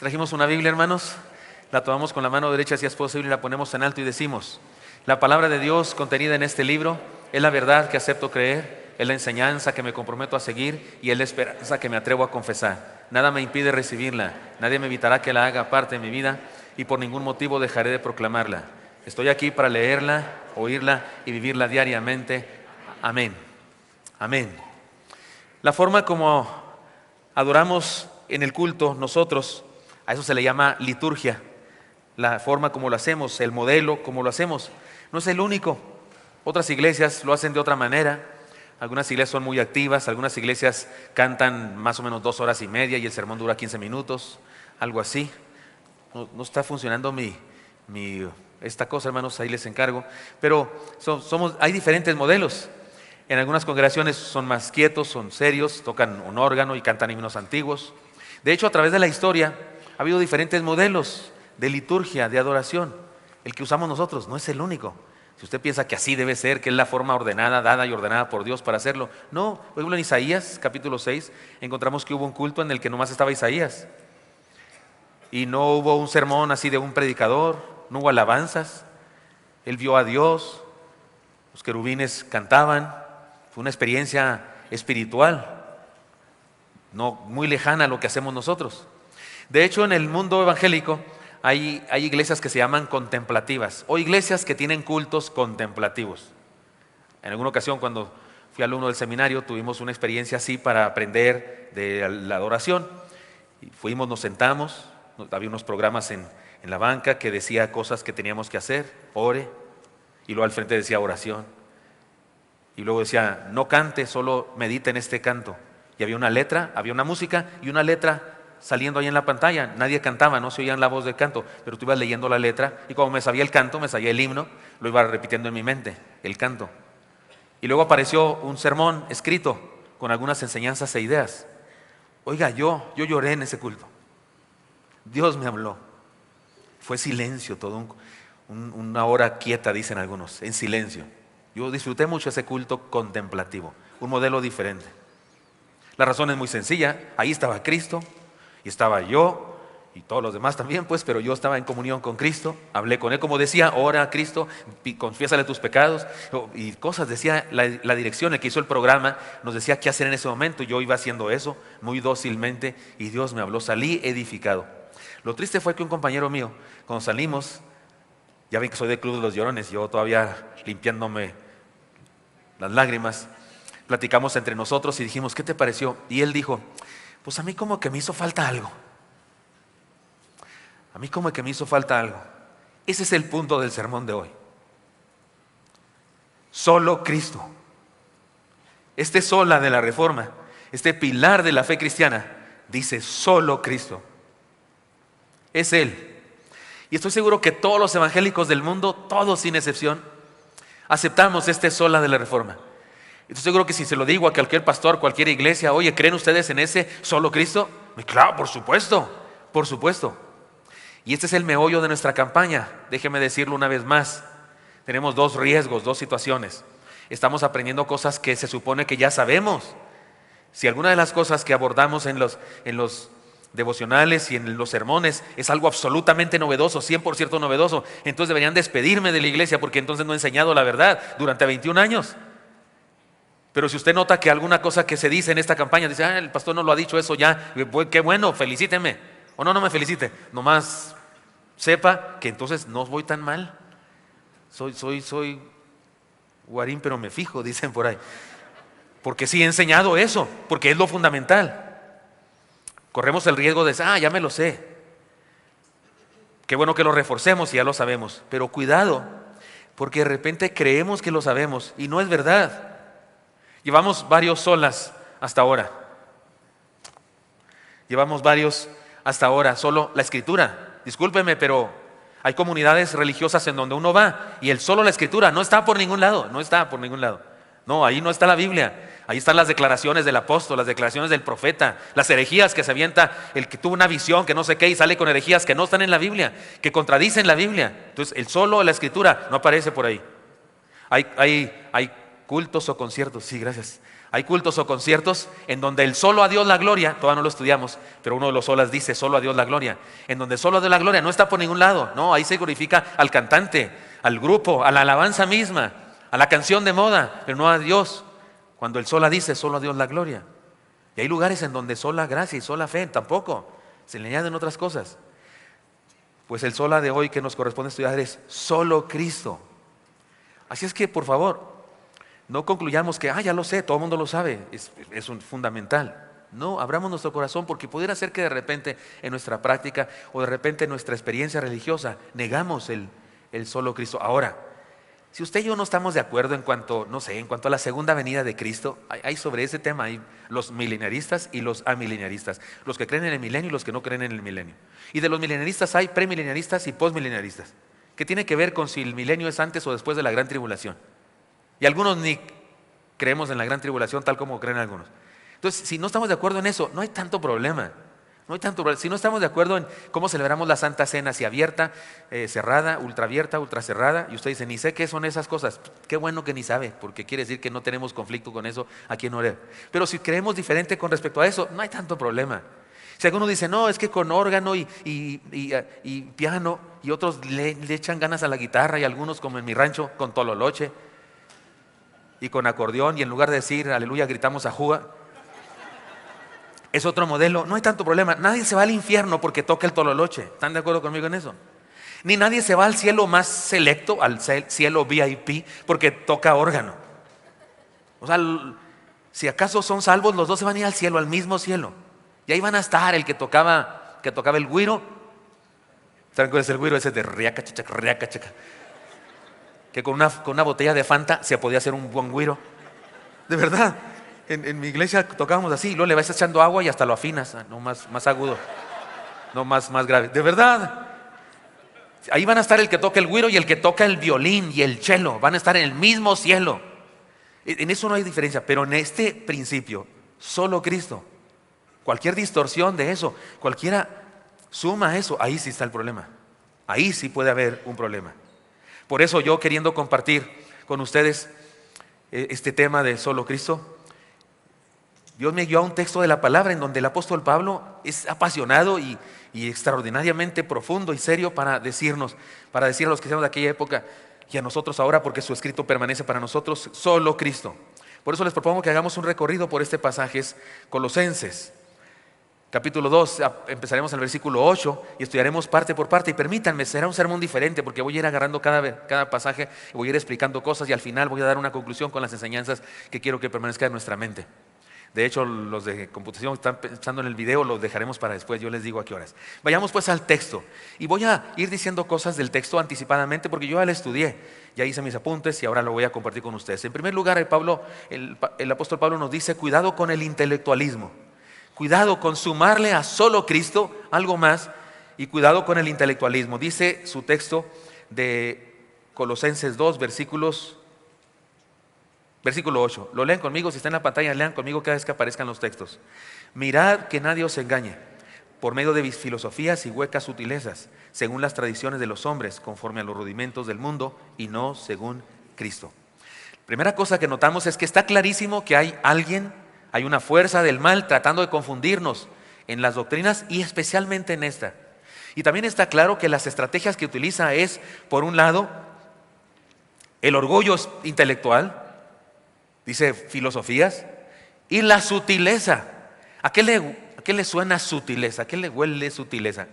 Trajimos una Biblia, hermanos, la tomamos con la mano derecha si es posible y la ponemos en alto y decimos: la palabra de Dios contenida en este libro es la verdad que acepto creer, es la enseñanza que me comprometo a seguir y es la esperanza que me atrevo a confesar. Nada me impide recibirla, nadie me evitará que la haga parte de mi vida y por ningún motivo dejaré de proclamarla. Estoy aquí para leerla, oírla y vivirla diariamente. Amén. Amén. La forma como adoramos en el culto nosotros, a eso se le llama liturgia. La forma como lo hacemos, el modelo como lo hacemos, no es el único. Otras iglesias lo hacen de otra manera. Algunas iglesias son muy activas, algunas iglesias cantan más o menos 2 horas y media y el sermón dura 15 minutos, algo así. No está funcionando esta cosa, hermanos, ahí les encargo. Pero hay diferentes modelos. En algunas congregaciones son más quietos, son serios, tocan un órgano y cantan himnos antiguos. De hecho, a través de la historia ha habido diferentes modelos de liturgia, de adoración. El que usamos nosotros no es el único. Si usted piensa que así debe ser, que es la forma ordenada, dada y ordenada por Dios para hacerlo, no. Por ejemplo, en Isaías, capítulo 6, encontramos que hubo un culto en el que nomás estaba Isaías. Y no hubo un sermón así de un predicador, no hubo alabanzas. Él vio a Dios, los querubines cantaban. Fue una experiencia espiritual, no muy lejana a lo que hacemos nosotros. De hecho, en el mundo evangélico hay iglesias que se llaman contemplativas o iglesias que tienen cultos contemplativos. En alguna ocasión, cuando fui alumno del seminario, tuvimos una experiencia así para aprender de la adoración. Y fuimos, nos sentamos, había unos programas en la banca que decía cosas que teníamos que hacer, ore, y luego al frente decía oración. Y luego decía, no cante, solo medita en este canto. Y había una letra, había una música y una letra saliendo ahí en la pantalla. Nadie cantaba, no se oía la voz del canto, pero tú ibas leyendo la letra y como me sabía el canto, me sabía el himno, lo iba repitiendo en mi mente, el canto. Y luego apareció un sermón escrito con algunas enseñanzas e ideas. Oiga, yo lloré en ese culto. Dios me habló. Fue silencio, todo una hora quieta, dicen algunos, en silencio. Yo disfruté mucho ese culto contemplativo, un modelo diferente. La razón es muy sencilla, ahí estaba Cristo y estaba yo y todos los demás también, pues, pero yo estaba en comunión con Cristo, hablé con Él, como decía, ora a Cristo, confiésale tus pecados y cosas, decía la dirección, el que hizo el programa, nos decía qué hacer en ese momento, yo iba haciendo eso muy dócilmente y Dios me habló, salí edificado. Lo triste fue que un compañero mío, cuando salimos, ya ven que soy del Club de los Llorones, yo todavía limpiándome las lágrimas, platicamos entre nosotros y dijimos, ¿qué te pareció? Y él dijo, pues a mí como que me hizo falta algo. A mí como que me hizo falta algo. Ese es el punto del sermón de hoy. Solo Cristo. Este sola de la Reforma, este pilar de la fe cristiana, dice solo Cristo. Es Él. Y estoy seguro que todos los evangélicos del mundo, todos sin excepción, aceptamos este sola de la Reforma. Estoy seguro que si se lo digo a cualquier pastor, cualquier iglesia, oye, ¿creen ustedes en ese solo Cristo? Claro, por supuesto, por supuesto. Y este es el meollo de nuestra campaña. Déjeme decirlo una vez más. Tenemos 2 riesgos, 2 situaciones. Estamos aprendiendo cosas que se supone que ya sabemos. Si alguna de las cosas que abordamos en los devocionales y en los sermones es algo absolutamente novedoso, 100% novedoso, entonces deberían despedirme de la iglesia porque entonces no he enseñado la verdad durante 21 años. Pero si usted nota que alguna cosa que se dice en esta campaña, dice, el pastor no lo ha dicho eso ya, qué bueno, felicíteme. O no me felicite, nomás sepa que entonces no voy tan mal. Soy guarín, pero me fijo, dicen por ahí. Porque sí he enseñado eso, porque es lo fundamental. Corremos el riesgo de decir, ya me lo sé. Qué bueno que lo reforcemos y ya lo sabemos. Pero cuidado, porque de repente creemos que lo sabemos y no es verdad. Llevamos varios solas hasta ahora. Solo la Escritura. Discúlpeme, pero hay comunidades religiosas en donde uno va y el solo la Escritura no está por ningún lado. No, ahí no está la Biblia. Ahí están las declaraciones del apóstol, las declaraciones del profeta, las herejías que se avienta, el que tuvo una visión, que no sé qué, y sale con herejías que no están en la Biblia, que contradicen la Biblia. Entonces, el solo de la Escritura no aparece por ahí. Hay cultos o conciertos, sí, gracias. Hay cultos o conciertos en donde el solo a Dios la gloria, todavía no lo estudiamos, pero uno de los solas dice solo a Dios la gloria, en donde solo a Dios la gloria no está por ningún lado, no, ahí se glorifica al cantante, al grupo, a la alabanza misma, a la canción de moda, pero no a Dios. Cuando el sola dice solo a Dios la gloria. Y hay lugares en donde sola gracia y sola fe, tampoco, se le añaden otras cosas. Pues el sola de hoy que nos corresponde estudiar es solo Cristo. Así es que, por favor, no concluyamos que, ya lo sé, todo el mundo lo sabe, es un fundamental. No, abramos nuestro corazón porque pudiera ser que de repente en nuestra práctica o de repente en nuestra experiencia religiosa negamos el solo Cristo. Ahora, si usted y yo no estamos de acuerdo en cuanto a la segunda venida de Cristo, hay sobre ese tema, hay los milenaristas y los amileniaristas, los que creen en el milenio y los que no creen en el milenio. Y de los milenaristas hay premilenaristas y postmilenaristas, que tiene que ver con si el milenio es antes o después de la gran tribulación. Y algunos ni creemos en la gran tribulación tal como creen algunos. Entonces, si no estamos de acuerdo en eso, no hay tanto problema. No hay tanto problema. Si no estamos de acuerdo en cómo celebramos la Santa Cena, si abierta, cerrada, ultraabierta, ultracerrada, y usted dice, ni sé qué son esas cosas. Qué bueno que ni sabe, porque quiere decir que no tenemos conflicto con eso aquí en Oreb. Pero si creemos diferente con respecto a eso, no hay tanto problema. Si alguno dice, no, es que con órgano y piano, y otros le echan ganas a la guitarra, y algunos, como en mi rancho, con tololoche y con acordeón, y en lugar de decir aleluya gritamos ajúa, es otro modelo, no hay tanto problema. Nadie se va al infierno porque toca el tololoche, ¿están de acuerdo conmigo en eso? Ni nadie se va al cielo más selecto, al cielo VIP, porque toca órgano. O sea, si acaso son salvos, los dos se van a ir al cielo, al mismo cielo, y ahí van a estar el que tocaba el güiro. ¿Saben cuál es el güiro? Ese de riaca, chaca, que con una botella de Fanta se podía hacer un buen güiro. De verdad, en mi iglesia tocábamos así, luego le vas echando agua y hasta lo afinas, no más agudo, no más grave. De verdad, ahí van a estar el que toca el güiro y el que toca el violín y el cello, van a estar en el mismo cielo. En eso no hay diferencia, pero en este principio, solo Cristo. Cualquier distorsión de eso, cualquiera suma a eso, ahí sí está el problema. Ahí sí puede haber un problema. Por eso yo, queriendo compartir con ustedes este tema de solo Cristo, Dios me guió a un texto de la palabra en donde el apóstol Pablo es apasionado y extraordinariamente profundo y serio para decirnos, para decir a los cristianos de aquella época y a nosotros ahora, porque su escrito permanece para nosotros, solo Cristo. Por eso les propongo que hagamos un recorrido por este pasaje, es Colosenses capítulo 2, empezaremos en el versículo 8 y estudiaremos parte por parte. Y permítanme, será un sermón diferente porque voy a ir agarrando cada pasaje, voy a ir explicando cosas y al final voy a dar una conclusión con las enseñanzas que quiero que permanezcan en nuestra mente. De hecho, los de computación que están pensando en el video los dejaremos para después, yo les digo a qué horas. Vayamos pues al texto y voy a ir diciendo cosas del texto anticipadamente porque yo ya lo estudié, ya hice mis apuntes y ahora lo voy a compartir con ustedes. En primer lugar, el apóstol Pablo nos dice, cuidado con el intelectualismo. Cuidado con sumarle a solo Cristo algo más y cuidado con el intelectualismo. Dice su texto de Colosenses 2, versículo 8. Lo leen conmigo, si está en la pantalla, lean conmigo cada vez que aparezcan los textos. Mirad que nadie os engañe por medio de filosofías y huecas sutilezas, según las tradiciones de los hombres, conforme a los rudimentos del mundo y no según Cristo. Primera cosa que notamos es que está clarísimo que hay una fuerza del mal tratando de confundirnos en las doctrinas y especialmente en esta. Y también está claro que las estrategias que utiliza es, por un lado, el orgullo intelectual, dice filosofías, y la sutileza. ¿A qué le suena sutileza? ¿A qué le huele sutileza?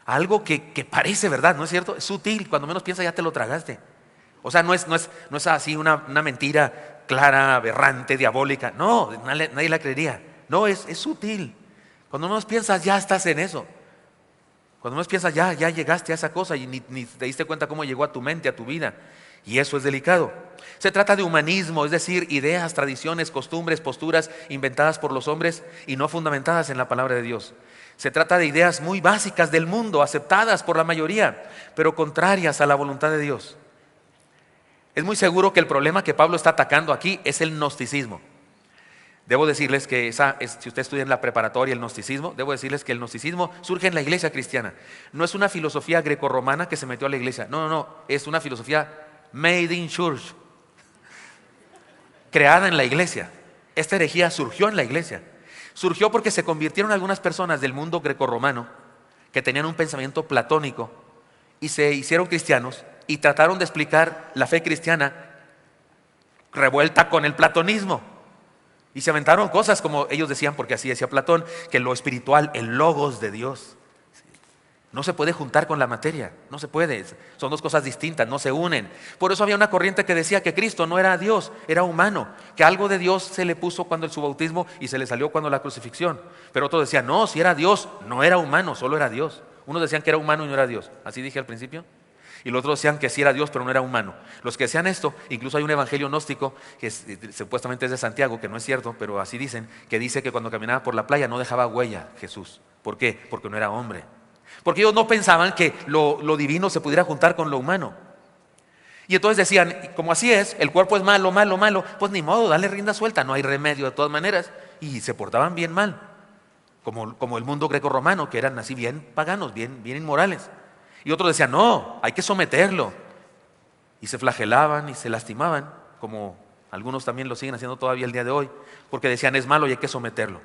Algo que parece verdad, ¿no es cierto? Es sutil, cuando menos piensas ya te lo tragaste. O sea, no es así una mentira clara, aberrante, diabólica. No, nadie la creería. No, es sutil. Cuando menos piensas ya estás en eso. Cuando menos piensas ya llegaste a esa cosa y ni te diste cuenta cómo llegó a tu mente, a tu vida. Y eso es delicado. Se trata de humanismo, es decir, ideas, tradiciones, costumbres, posturas inventadas por los hombres y no fundamentadas en la palabra de Dios. Se trata de ideas muy básicas del mundo, aceptadas por la mayoría, pero contrarias a la voluntad de Dios. Es muy seguro que el problema que Pablo está atacando aquí es el gnosticismo. Debo decirles que si usted estudia en la preparatoria el gnosticismo, debo decirles que el gnosticismo surge en la iglesia cristiana. No es una filosofía grecorromana que se metió a la iglesia. No, es una filosofía made in church. creada en la iglesia. Esta herejía surgió en la iglesia. Surgió porque se convirtieron algunas personas del mundo grecorromano que tenían un pensamiento platónico y se hicieron cristianos y trataron de explicar la fe cristiana revuelta con el platonismo. Y se aventaron cosas como ellos decían, porque así decía Platón, que lo espiritual, el logos de Dios, no se puede juntar con la materia, no se puede, son dos cosas distintas, no se unen. Por eso había una corriente que decía que Cristo no era Dios, era humano, que algo de Dios se le puso cuando en su bautismo y se le salió cuando la crucifixión. Pero otros decían, no, si era Dios, no era humano, solo era Dios. Unos decían que era humano y no era Dios, así dije al principio. Y los otros decían que sí era Dios, pero no era humano. Los que decían esto, incluso hay un evangelio gnóstico, que supuestamente es de Santiago, que no es cierto, pero así dicen, que dice que cuando caminaba por la playa no dejaba huella Jesús. ¿Por qué? Porque no era hombre. Porque ellos no pensaban que lo divino se pudiera juntar con lo humano. Y entonces decían, como así es, el cuerpo es malo, malo, malo, pues ni modo, dale rienda suelta, no hay remedio de todas maneras. Y se portaban bien mal, como el mundo greco-romano, que eran así bien paganos, bien inmorales. Y otros decían, no, hay que someterlo. Y se flagelaban y se lastimaban, como algunos también lo siguen haciendo todavía el día de hoy, porque decían, es malo y hay que someterlo.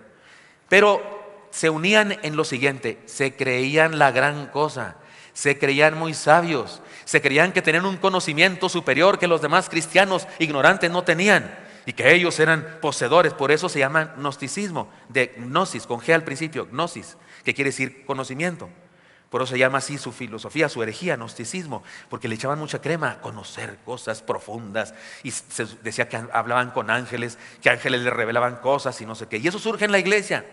Pero se unían en lo siguiente, se creían la gran cosa, se creían muy sabios, se creían que tenían un conocimiento superior que los demás cristianos ignorantes no tenían y que ellos eran poseedores. Por eso se llama gnosticismo, de gnosis, con G al principio, gnosis, que quiere decir conocimiento. Por eso se llama así su filosofía, su herejía, gnosticismo, porque le echaban mucha crema a conocer cosas profundas y se decía que hablaban con ángeles, que ángeles le revelaban cosas y no sé qué. Y eso surge en la iglesia.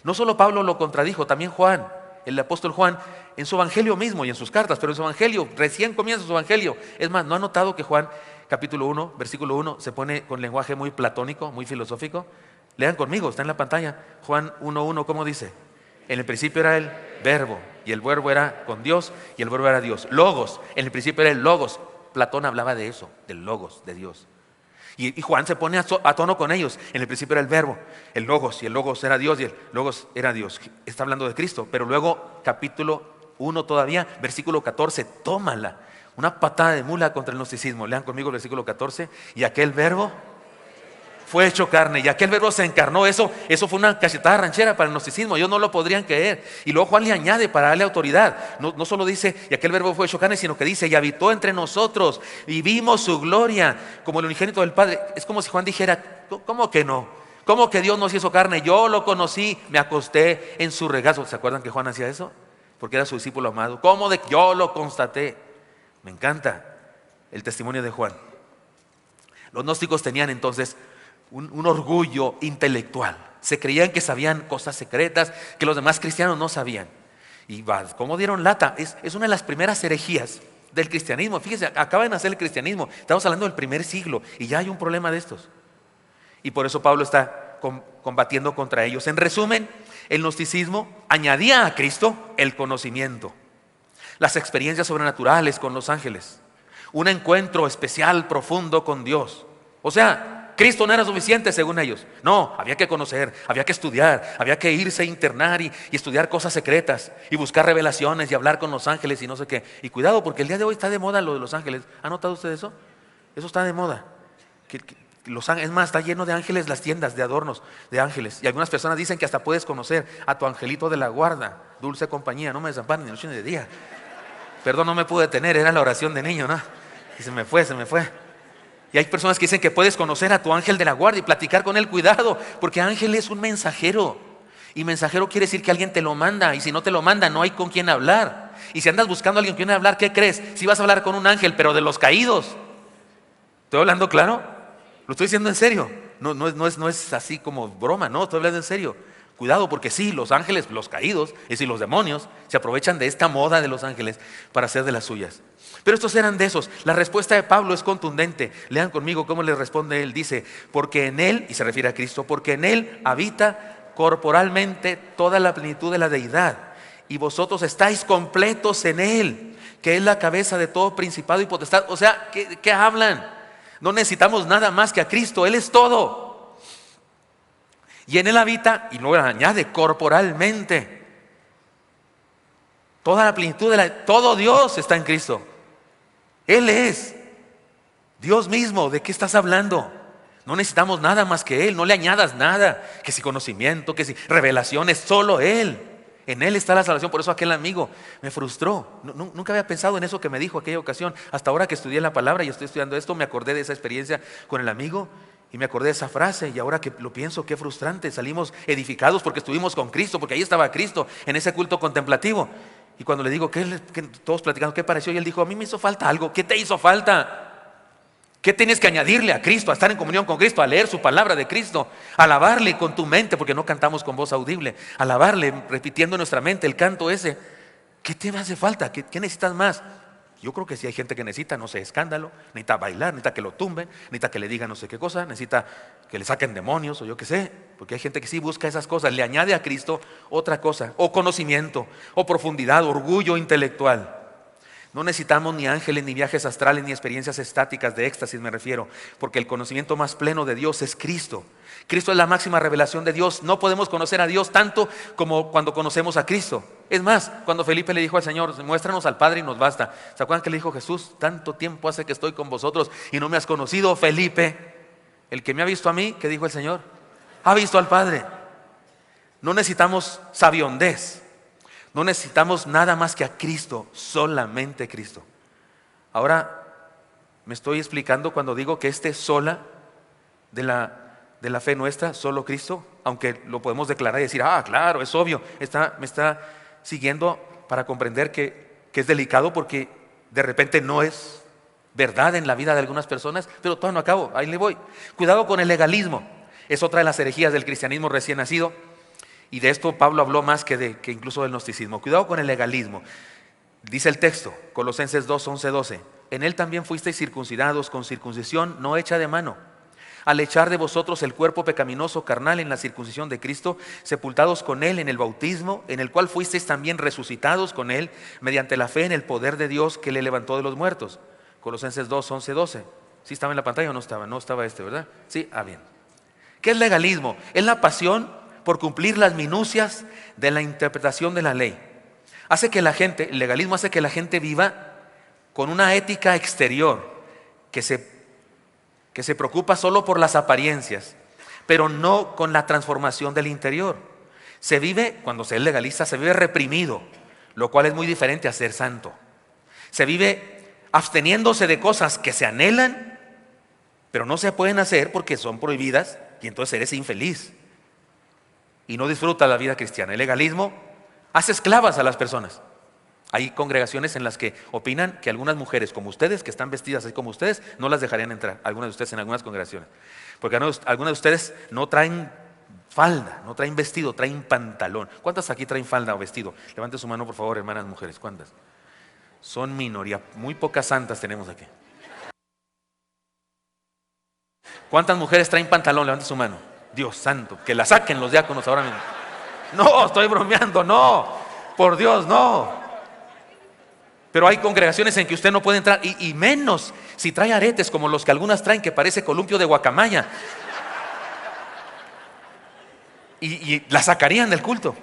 No solo Pablo lo contradijo, también Juan, el apóstol Juan, en su evangelio mismo y en sus cartas, pero en su evangelio, recién comienza su evangelio. Es más, ¿no ha notado que Juan, capítulo 1, versículo 1, se pone con lenguaje muy platónico, muy filosófico? Lean conmigo, está en la pantalla. Juan 1:1, ¿cómo dice? En el principio era el verbo, y el verbo era con Dios, y el verbo era Dios. Logos, en el principio era el logos. Platón hablaba de eso, del logos, de Dios. Y Juan se pone a tono con ellos. En el principio era el verbo, el logos, y el logos era Dios, y el logos era Dios. Está hablando de Cristo, pero luego capítulo 1 todavía, versículo 14, tómala. Una patada de mula contra el gnosticismo. Lean conmigo el versículo 14. Y aquel verbo fue hecho carne, y aquel verbo se encarnó. Eso fue una cachetada ranchera para el gnosticismo. Ellos no lo podrían creer. Y luego Juan le añade para darle autoridad. No solo dice, y aquel verbo fue hecho carne, sino que dice, y habitó entre nosotros, y vimos su gloria, como el unigénito del Padre. Es como si Juan dijera, ¿cómo que no? ¿Cómo que Dios nos hizo carne? Yo lo conocí, me acosté en su regazo. ¿Se acuerdan que Juan hacía eso? Porque era su discípulo amado. ¿Cómo de que yo lo constaté? Me encanta el testimonio de Juan. Los gnósticos tenían entonces un orgullo intelectual. Se creían que sabían cosas secretas que los demás cristianos no sabían. Y ¿cómo dieron lata? Es una de las primeras herejías del cristianismo. Fíjese, acaba de nacer el cristianismo. Estamos hablando del primer siglo y ya hay un problema de estos. Y por eso Pablo está combatiendo contra ellos. En resumen, el gnosticismo añadía a Cristo el conocimiento, las experiencias sobrenaturales con los ángeles, un encuentro especial, profundo con Dios. O sea, Cristo no era suficiente según ellos. No, había que conocer, había que estudiar, había que irse a internar y estudiar cosas secretas y buscar revelaciones y hablar con los ángeles y no sé qué. Y cuidado, porque el día de hoy está de moda lo de los ángeles. ¿Ha notado usted eso? Eso está de moda. Es más, está lleno de ángeles las tiendas de adornos de ángeles. Y algunas personas dicen que hasta puedes conocer a tu angelito de la guarda. Dulce compañía, no me desamparen ni noche ni de día. Perdón, no me pude detener, era la oración de niño, ¿no? Y se me fue. Y hay personas que dicen que puedes conocer a tu ángel de la guardia y platicar con él. Cuidado, porque ángel es un mensajero. Y mensajero quiere decir que alguien te lo manda. Y si no te lo manda, no hay con quien hablar. Y si andas buscando a alguien con quien hablar, ¿qué crees? Si vas a hablar con un ángel, pero de los caídos. ¿Estoy hablando claro? Lo estoy diciendo en serio. No es así como broma, no, estoy hablando en serio. Cuidado, porque sí, los ángeles, los caídos, es decir, los demonios, se aprovechan de esta moda de los ángeles para hacer de las suyas. Pero estos eran de esos. La respuesta de Pablo es contundente. Lean conmigo cómo le responde él. Dice, porque en él, y se refiere a Cristo, porque en él habita corporalmente toda la plenitud de la deidad. Y vosotros estáis completos en él, que es la cabeza de todo principado y potestad. O sea, ¿qué hablan? No necesitamos nada más que a Cristo. Él es todo. Y en él habita, y luego añade, corporalmente. Toda la plenitud todo Dios está en Cristo. Él es Dios mismo. ¿De qué estás hablando? No necesitamos nada más que Él, no le añadas nada, que si conocimiento, que si revelación, es solo Él. En Él está la salvación. Por eso aquel amigo me frustró. Nunca había pensado en eso que me dijo aquella ocasión. Hasta ahora que estudié la palabra y estoy estudiando esto, me acordé de esa experiencia con el amigo y me acordé de esa frase. Y ahora que lo pienso, qué frustrante. Salimos edificados porque estuvimos con Cristo, porque ahí estaba Cristo en ese culto contemplativo. Y cuando le digo, que todos platicando, ¿qué pareció? Y él dijo, a mí me hizo falta algo. ¿Qué te hizo falta? ¿Qué tienes que añadirle a Cristo? A estar en comunión con Cristo, a leer su palabra de Cristo, a alabarle con tu mente, porque no cantamos con voz audible, a alabarle repitiendo en nuestra mente el canto ese. ¿Qué te hace falta? ¿Qué necesitas más? Yo creo que sí hay gente que necesita, no sé, escándalo, necesita bailar, necesita que lo tumben, necesita que le digan no sé qué cosa, necesita que le saquen demonios o yo qué sé, porque hay gente que sí busca esas cosas, le añade a Cristo otra cosa, o conocimiento, o profundidad, orgullo intelectual. No necesitamos ni ángeles, ni viajes astrales, ni experiencias estáticas de éxtasis me refiero, porque el conocimiento más pleno de Dios es Cristo. Cristo es la máxima revelación de Dios. No podemos conocer a Dios tanto como cuando conocemos a Cristo. Es más, cuando Felipe le dijo al Señor, muéstranos al Padre y nos basta. ¿Se acuerdan que le dijo Jesús? Tanto tiempo hace que estoy con vosotros y no me has conocido, Felipe. El que me ha visto a mí, ¿qué dijo el Señor? Ha visto al Padre. No necesitamos sabiondez. No necesitamos nada más que a Cristo, solamente Cristo. Ahora me estoy explicando cuando digo que sola de la fe nuestra, solo Cristo, aunque lo podemos declarar y decir, claro, es obvio, me está siguiendo para comprender que es delicado porque de repente no es verdad en la vida de algunas personas, pero todavía no acabo, ahí le voy. Cuidado con el legalismo, es otra de las herejías del cristianismo recién nacido. Y de esto Pablo habló más que incluso del gnosticismo. Cuidado con el legalismo. Dice el texto, Colosenses 2, 11, 12. En él también fuisteis circuncidados con circuncisión no hecha de mano, al echar de vosotros el cuerpo pecaminoso carnal en la circuncisión de Cristo, sepultados con él en el bautismo, en el cual fuisteis también resucitados con él, mediante la fe en el poder de Dios que le levantó de los muertos. Colosenses 2, 11, 12. ¿Sí estaba en la pantalla o no estaba? No estaba ¿verdad? Sí, bien. ¿Qué es legalismo? Es la pasión por cumplir las minucias de la interpretación de la ley. El legalismo hace que la gente viva con una ética exterior que se preocupa solo por las apariencias, pero no con la transformación del interior. Cuando se es legalista, se vive reprimido, lo cual es muy diferente a ser santo. Se vive absteniéndose de cosas que se anhelan, pero no se pueden hacer porque son prohibidas y entonces eres infeliz. Y no disfruta la vida cristiana. El legalismo hace esclavas a las personas. Hay congregaciones en las que opinan que algunas mujeres como ustedes, que están vestidas así como ustedes, no las dejarían entrar, algunas de ustedes en algunas congregaciones. Porque algunas de ustedes no traen falda, no traen vestido, traen pantalón. ¿Cuántas aquí traen falda o vestido? Levanten su mano por favor, hermanas mujeres, ¿cuántas? Son minoría, muy pocas santas tenemos aquí. ¿Cuántas mujeres traen pantalón? Levanten su mano. Dios santo, que la saquen los diáconos ahora mismo. No, estoy bromeando, no, por Dios, no. Pero hay congregaciones en que usted no puede entrar, y menos si trae aretes como los que algunas traen, que parece columpio de guacamaya. Y la sacarían del culto.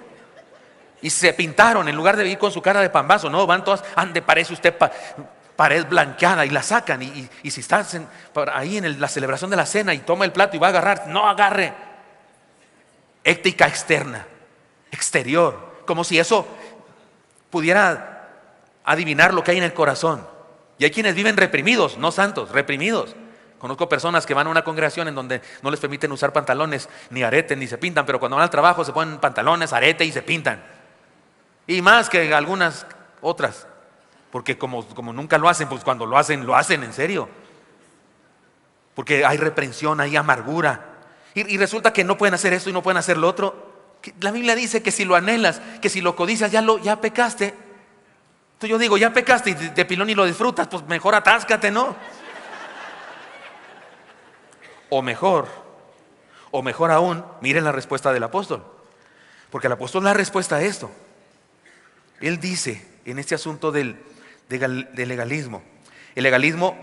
Y se pintaron, en lugar de ir con su cara de pambazo, no, van todas, parece usted pared blanqueada, y la sacan. Y si estás ahí en la celebración de la cena y toma el plato y va a agarrar, no agarre. Ética externa, exterior, como si eso pudiera adivinar lo que hay en el corazón. Y hay quienes viven reprimidos, no santos, reprimidos. Conozco personas que van a una congregación en donde no les permiten usar pantalones, ni aretes, ni se pintan, pero cuando van al trabajo se ponen pantalones, arete y se pintan. Y más que algunas otras. Porque como nunca lo hacen, pues cuando lo hacen en serio. Porque hay reprensión, hay amargura. Y resulta que no pueden hacer esto y no pueden hacer lo otro. La Biblia dice que si lo anhelas, que si lo codicias, ya pecaste. Entonces yo digo, ya pecaste y de pilón y lo disfrutas, pues mejor atáscate, ¿no? O mejor aún, miren la respuesta del apóstol. Porque el apóstol da respuesta a esto. Él dice en este asunto del legalismo. El legalismo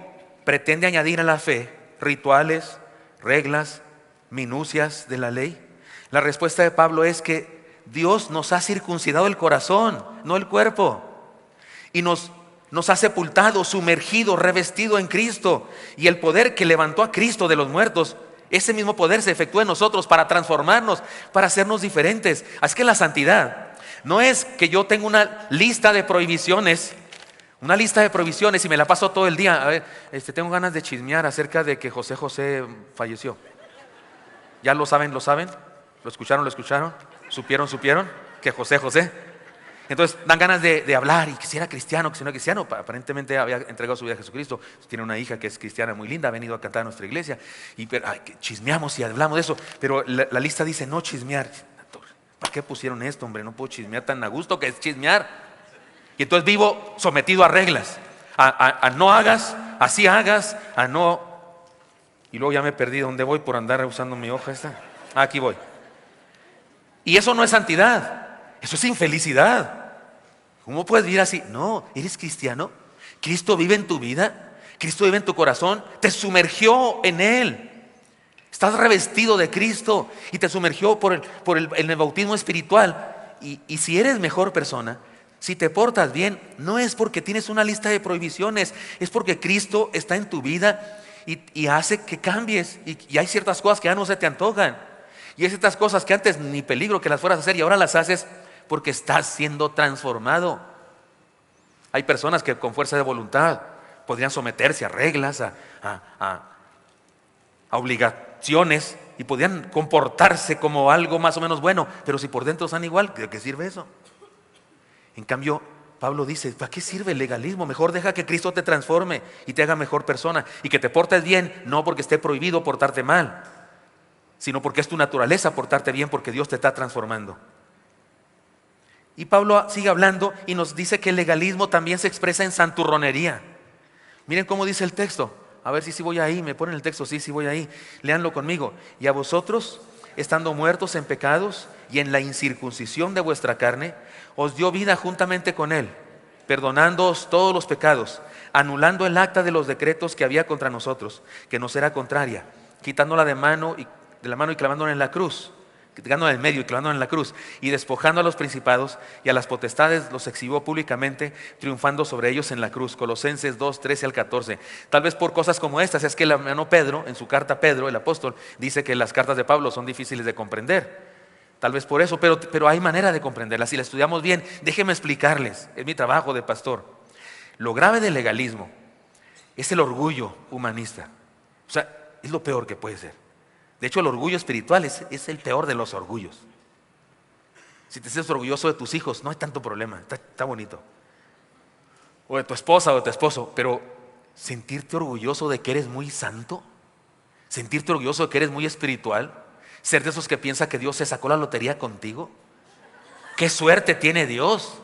pretende añadir a la fe rituales, reglas, minucias de la ley. La respuesta de Pablo es que Dios nos ha circuncidado el corazón, no el cuerpo. Y nos ha sepultado, sumergido, revestido en Cristo. Y el poder que levantó a Cristo de los muertos ese mismo poder se efectúa en nosotros para transformarnos, para hacernos diferentes. Así que la santidad no es que yo tenga una lista de prohibiciones y me la paso todo el día. A ver, tengo ganas de chismear acerca de que José José falleció. ¿Ya lo saben? ¿Lo saben? ¿Lo escucharon? ¿Supieron? Que José José. Entonces dan ganas de hablar, y que si era cristiano, que si no era cristiano. Aparentemente había entregado su vida a Jesucristo. Tiene una hija que es cristiana muy linda, ha venido a cantar a nuestra iglesia. Y chismeamos y hablamos de eso. Pero la lista dice no chismear. ¿Para qué pusieron esto, hombre? No puedo chismear tan a gusto que es chismear. Y entonces vivo sometido a reglas. A no hagas, así hagas, a no. Y luego ya me perdí dónde voy por andar usando mi hoja esta. Aquí voy. Y eso no es santidad. Eso es infelicidad. ¿Cómo puedes vivir así? No, eres cristiano. Cristo vive en tu vida. Cristo vive en tu corazón. Te sumergió en Él. Estás revestido de Cristo y te sumergió por el bautismo espiritual. Y si eres mejor persona, si te portas bien, no es porque tienes una lista de prohibiciones, es porque Cristo está en tu vida y hace que cambies. Y hay ciertas cosas que ya no se te antojan. Y hay ciertas cosas que antes ni peligro que las fueras a hacer y ahora las haces porque estás siendo transformado. Hay personas que con fuerza de voluntad podrían someterse a reglas, a obligaciones, y podrían comportarse como algo más o menos bueno, pero si por dentro están igual, ¿de qué sirve eso? En cambio, Pablo dice, ¿para qué sirve el legalismo? Mejor deja que Cristo te transforme y te haga mejor persona, y que te portes bien, no porque esté prohibido portarte mal, sino porque es tu naturaleza portarte bien, porque Dios te está transformando. Y Pablo sigue hablando y nos dice que el legalismo también se expresa en santurronería. Miren cómo dice el texto. A ver si voy ahí, me ponen el texto, sí voy ahí. Léanlo conmigo. Y a vosotros, estando muertos en pecados y en la incircuncisión de vuestra carne, os dio vida juntamente con Él, perdonándoos todos los pecados, anulando el acta de los decretos que había contra nosotros, que nos era contraria, quitándola de la mano y clavándola en la cruz. Quitándola en medio y clavándola en la cruz, y despojando a los principados y a las potestades, los exhibió públicamente, triunfando sobre ellos en la cruz. Colosenses 2, 13 al 14. Tal vez por cosas como estas es que el hermano Pedro, en su carta Pedro, el apóstol, dice que las cartas de Pablo son difíciles de comprender. Tal vez por eso, pero hay manera de comprenderlas. Si las estudiamos bien, déjenme explicarles, es mi trabajo de pastor. Lo grave del legalismo es el orgullo humanista. O sea, es lo peor que puede ser. De hecho, el orgullo espiritual es el peor de los orgullos. Si te sientes orgulloso de tus hijos, no hay tanto problema, está bonito. O de tu esposa o de tu esposo, pero sentirte orgulloso de que eres muy santo, sentirte orgulloso de que eres muy espiritual, ser de esos que piensa que Dios se sacó la lotería contigo. ¿Qué suerte tiene Dios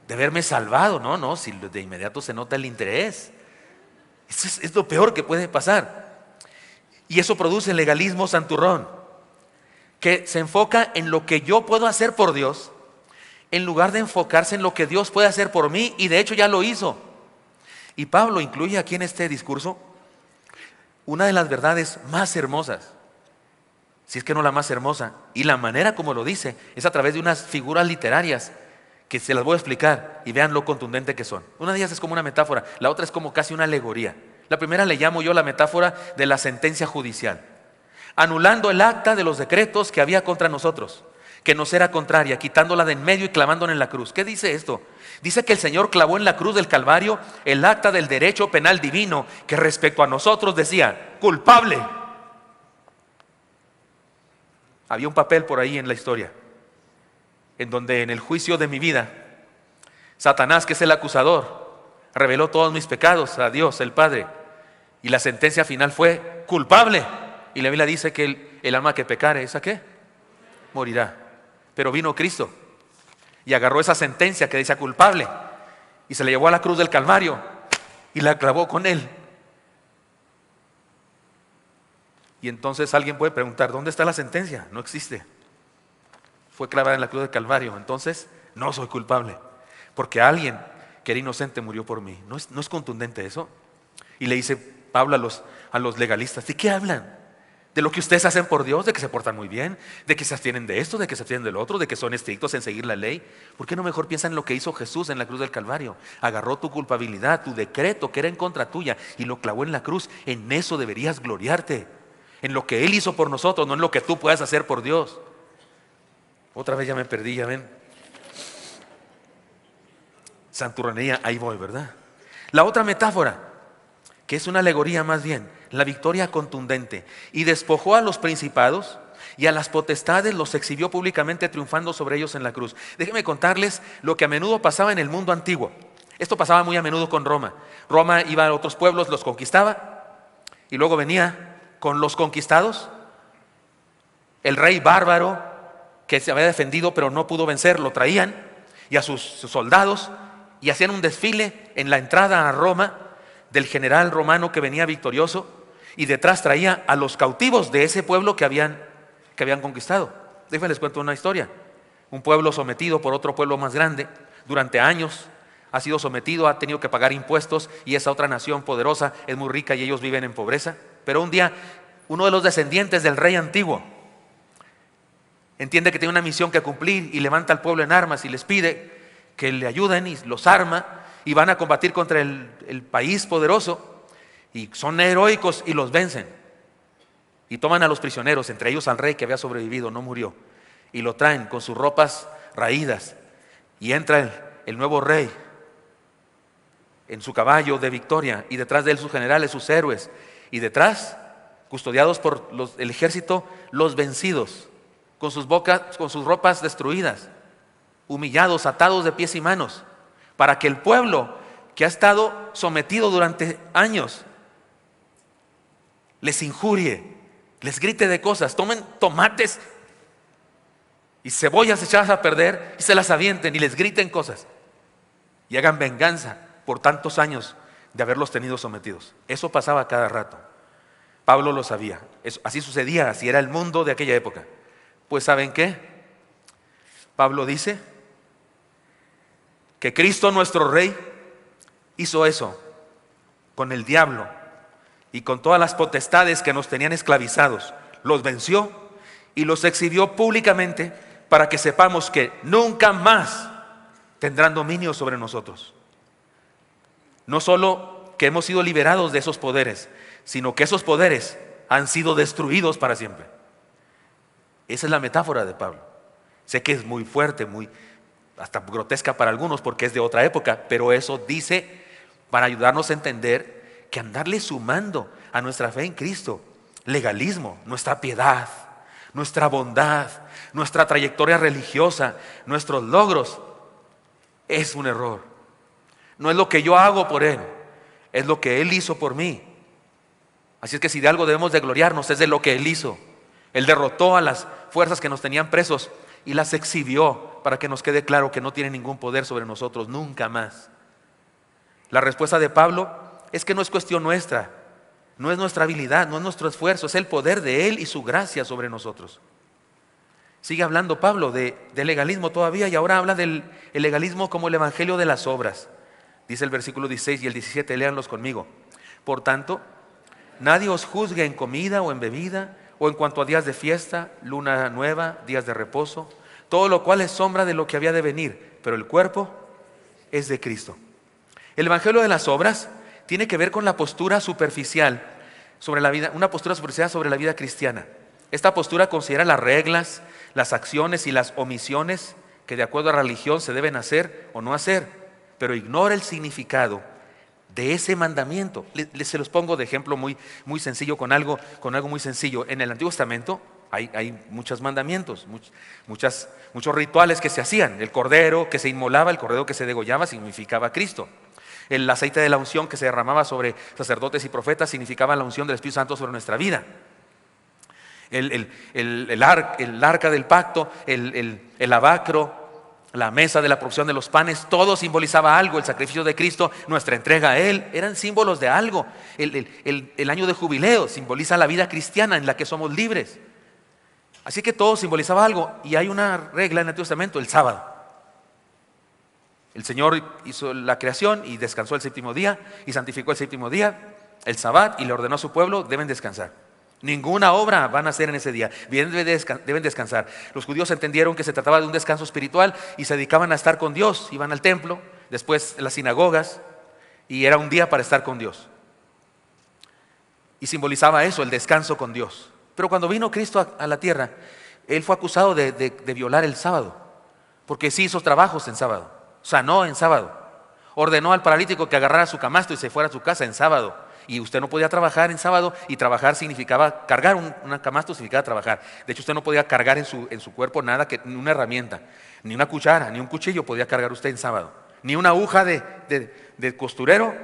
de haberme salvado? No, si de inmediato se nota el interés. Eso es lo peor que puede pasar. Y eso produce el legalismo santurrón, que se enfoca en lo que yo puedo hacer por Dios, en lugar de enfocarse en lo que Dios puede hacer por mí, y de hecho ya lo hizo. Y Pablo incluye aquí en este discurso una de las verdades más hermosas, si es que no la más hermosa, y la manera como lo dice es a través de unas figuras literarias que se las voy a explicar y vean lo contundente que son. Una de ellas es como una metáfora, la otra es como casi una alegoría. La primera le llamo yo la metáfora de la sentencia judicial, anulando el acta de los decretos que había contra nosotros, que nos era contraria, quitándola de en medio y clavándola en la cruz. ¿Qué dice esto? Dice que el Señor clavó en la cruz del Calvario el acta del derecho penal divino que respecto a nosotros decía, culpable. Había un papel por ahí en la historia, en donde en el juicio de mi vida, Satanás, que es el acusador, reveló todos mis pecados a Dios, el Padre. Y la sentencia final fue culpable. Y la Biblia dice que el alma que pecare, ¿esa qué? Morirá. Pero vino Cristo y agarró esa sentencia que decía culpable y se la llevó a la cruz del Calvario y la clavó con Él. Y entonces alguien puede preguntar, ¿dónde está la sentencia? No existe. Fue clavada en la cruz del Calvario. Entonces no soy culpable, porque alguien que era inocente murió por mí. ¿No es contundente eso? Y le dice Pablo a los legalistas, ¿de qué hablan? ¿De lo que ustedes hacen por Dios? ¿De que se portan muy bien? ¿De que se abstienen de esto? ¿De que se abstienen del otro? ¿De que son estrictos en seguir la ley? ¿Por qué no mejor piensan en lo que hizo Jesús en la cruz del Calvario? Agarró tu culpabilidad, tu decreto que era en contra tuya y lo clavó en la cruz. En eso deberías gloriarte. en lo que Él hizo por nosotros, no en lo que tú puedas hacer por Dios. Otra vez ya me perdí, ya ven. Santurronería, ahí voy, ¿verdad? La otra metáfora, que es una alegoría más bien, la victoria contundente. Y despojó a los principados y a las potestades, los exhibió públicamente triunfando sobre ellos en la cruz. Déjenme contarles lo que a menudo pasaba en el mundo antiguo. Esto pasaba muy a menudo con Roma. Roma iba a otros pueblos, los conquistaba y luego venía con los conquistados. El rey bárbaro que se había defendido pero no pudo vencer, lo traían, y a sus soldados, y hacían un desfile en la entrada a Roma del general romano que venía victorioso, y detrás traía a los cautivos de ese pueblo que habían conquistado. Déjenme les cuento una historia. Un pueblo sometido por otro pueblo más grande, durante años ha sido sometido, ha tenido que pagar impuestos, y esa otra nación poderosa es muy rica y ellos viven en pobreza. Pero un día, uno de los descendientes del rey antiguo entiende que tiene una misión que cumplir y levanta al pueblo en armas y les pide que le ayuden, y los arma y van a combatir contra el país poderoso, y son heroicos y los vencen y toman a los prisioneros, entre ellos al rey que había sobrevivido, no murió, y lo traen con sus ropas raídas, y entra el nuevo rey en su caballo de victoria, y detrás de él sus generales, sus héroes, y detrás, custodiados por el ejército, los vencidos, con sus ropas destruidas, humillados, atados de pies y manos, para que el pueblo que ha estado sometido durante años les injurie, les grite de cosas, tomen tomates y cebollas echadas a perder y se las avienten y les griten cosas y hagan venganza por tantos años de haberlos tenido sometidos. Eso pasaba cada rato. Pablo lo sabía, así sucedía, así era el mundo de aquella época. Pues ¿saben qué? Pablo dice que Cristo nuestro Rey hizo eso con el diablo y con todas las potestades que nos tenían esclavizados. Los venció y los exhibió públicamente para que sepamos que nunca más tendrán dominio sobre nosotros. No solo que hemos sido liberados de esos poderes, sino que esos poderes han sido destruidos para siempre. Esa es la metáfora de Pablo. Sé que es muy fuerte, muy hasta grotesca para algunos porque es de otra época, pero eso dice para ayudarnos a entender que andarle sumando a nuestra fe en Cristo legalismo, nuestra piedad, nuestra bondad, nuestra trayectoria religiosa, nuestros logros, es un error. No es lo que yo hago por Él, es lo que Él hizo por mí. Así es que si de algo debemos de gloriarnos es de lo que Él hizo. Él derrotó a las fuerzas que nos tenían presos y las exhibió para que nos quede claro que no tiene ningún poder sobre nosotros, nunca más. La respuesta de Pablo es que no es cuestión nuestra, no es nuestra habilidad, no es nuestro esfuerzo, es el poder de Él y su gracia sobre nosotros. Sigue hablando Pablo de legalismo todavía y ahora habla del legalismo como el evangelio de las obras. Dice el versículo 16 y el 17, léanlos conmigo. Por tanto, nadie os juzgue en comida o en bebida, o en cuanto a días de fiesta, luna nueva, días de reposo, todo lo cual es sombra de lo que había de venir, pero el cuerpo es de Cristo. El evangelio de las obras tiene que ver con la postura superficial sobre la vida, una postura superficial sobre la vida cristiana. Esta postura considera las reglas, las acciones y las omisiones que de acuerdo a la religión se deben hacer o no hacer, pero ignora el significado de ese mandamiento. Se los pongo de ejemplo muy sencillo con algo muy sencillo. En el Antiguo Testamento hay muchos mandamientos, muchos rituales que se hacían. El cordero que se inmolaba, el cordero que se degollaba significaba a Cristo. El aceite de la unción que se derramaba sobre sacerdotes y profetas significaba la unción del Espíritu Santo sobre nuestra vida. El arca del pacto, el lavacro, la mesa de la provisión de los panes, todo simbolizaba algo. El sacrificio de Cristo, nuestra entrega a Él, eran símbolos de algo. El año de jubileo simboliza la vida cristiana en la que somos libres. Así que todo simbolizaba algo. Y hay una regla en el Antiguo Testamento, el sábado. El Señor hizo la creación y descansó el séptimo día y santificó el séptimo día, el Sabbat, y le ordenó a su pueblo, deben descansar. Ninguna obra van a hacer en ese día, deben descansar. Los judíos entendieron que se trataba de un descanso espiritual y se dedicaban a estar con Dios. Iban al templo, después a las sinagogas, y era un día para estar con Dios. y simbolizaba eso, el descanso con Dios. Pero cuando vino Cristo a la tierra, Él fue acusado de violar el sábado, porque sí hizo trabajos en sábado, sanó en sábado, ordenó al paralítico que agarrara su camasto y se fuera a su casa en sábado. Y usted no podía trabajar en sábado, y trabajar significaba, cargar un camasto significaba trabajar. De hecho, usted no podía cargar en su cuerpo nada, ni una herramienta, ni una cuchara, ni un cuchillo podía cargar usted en sábado. Ni una aguja de costurero,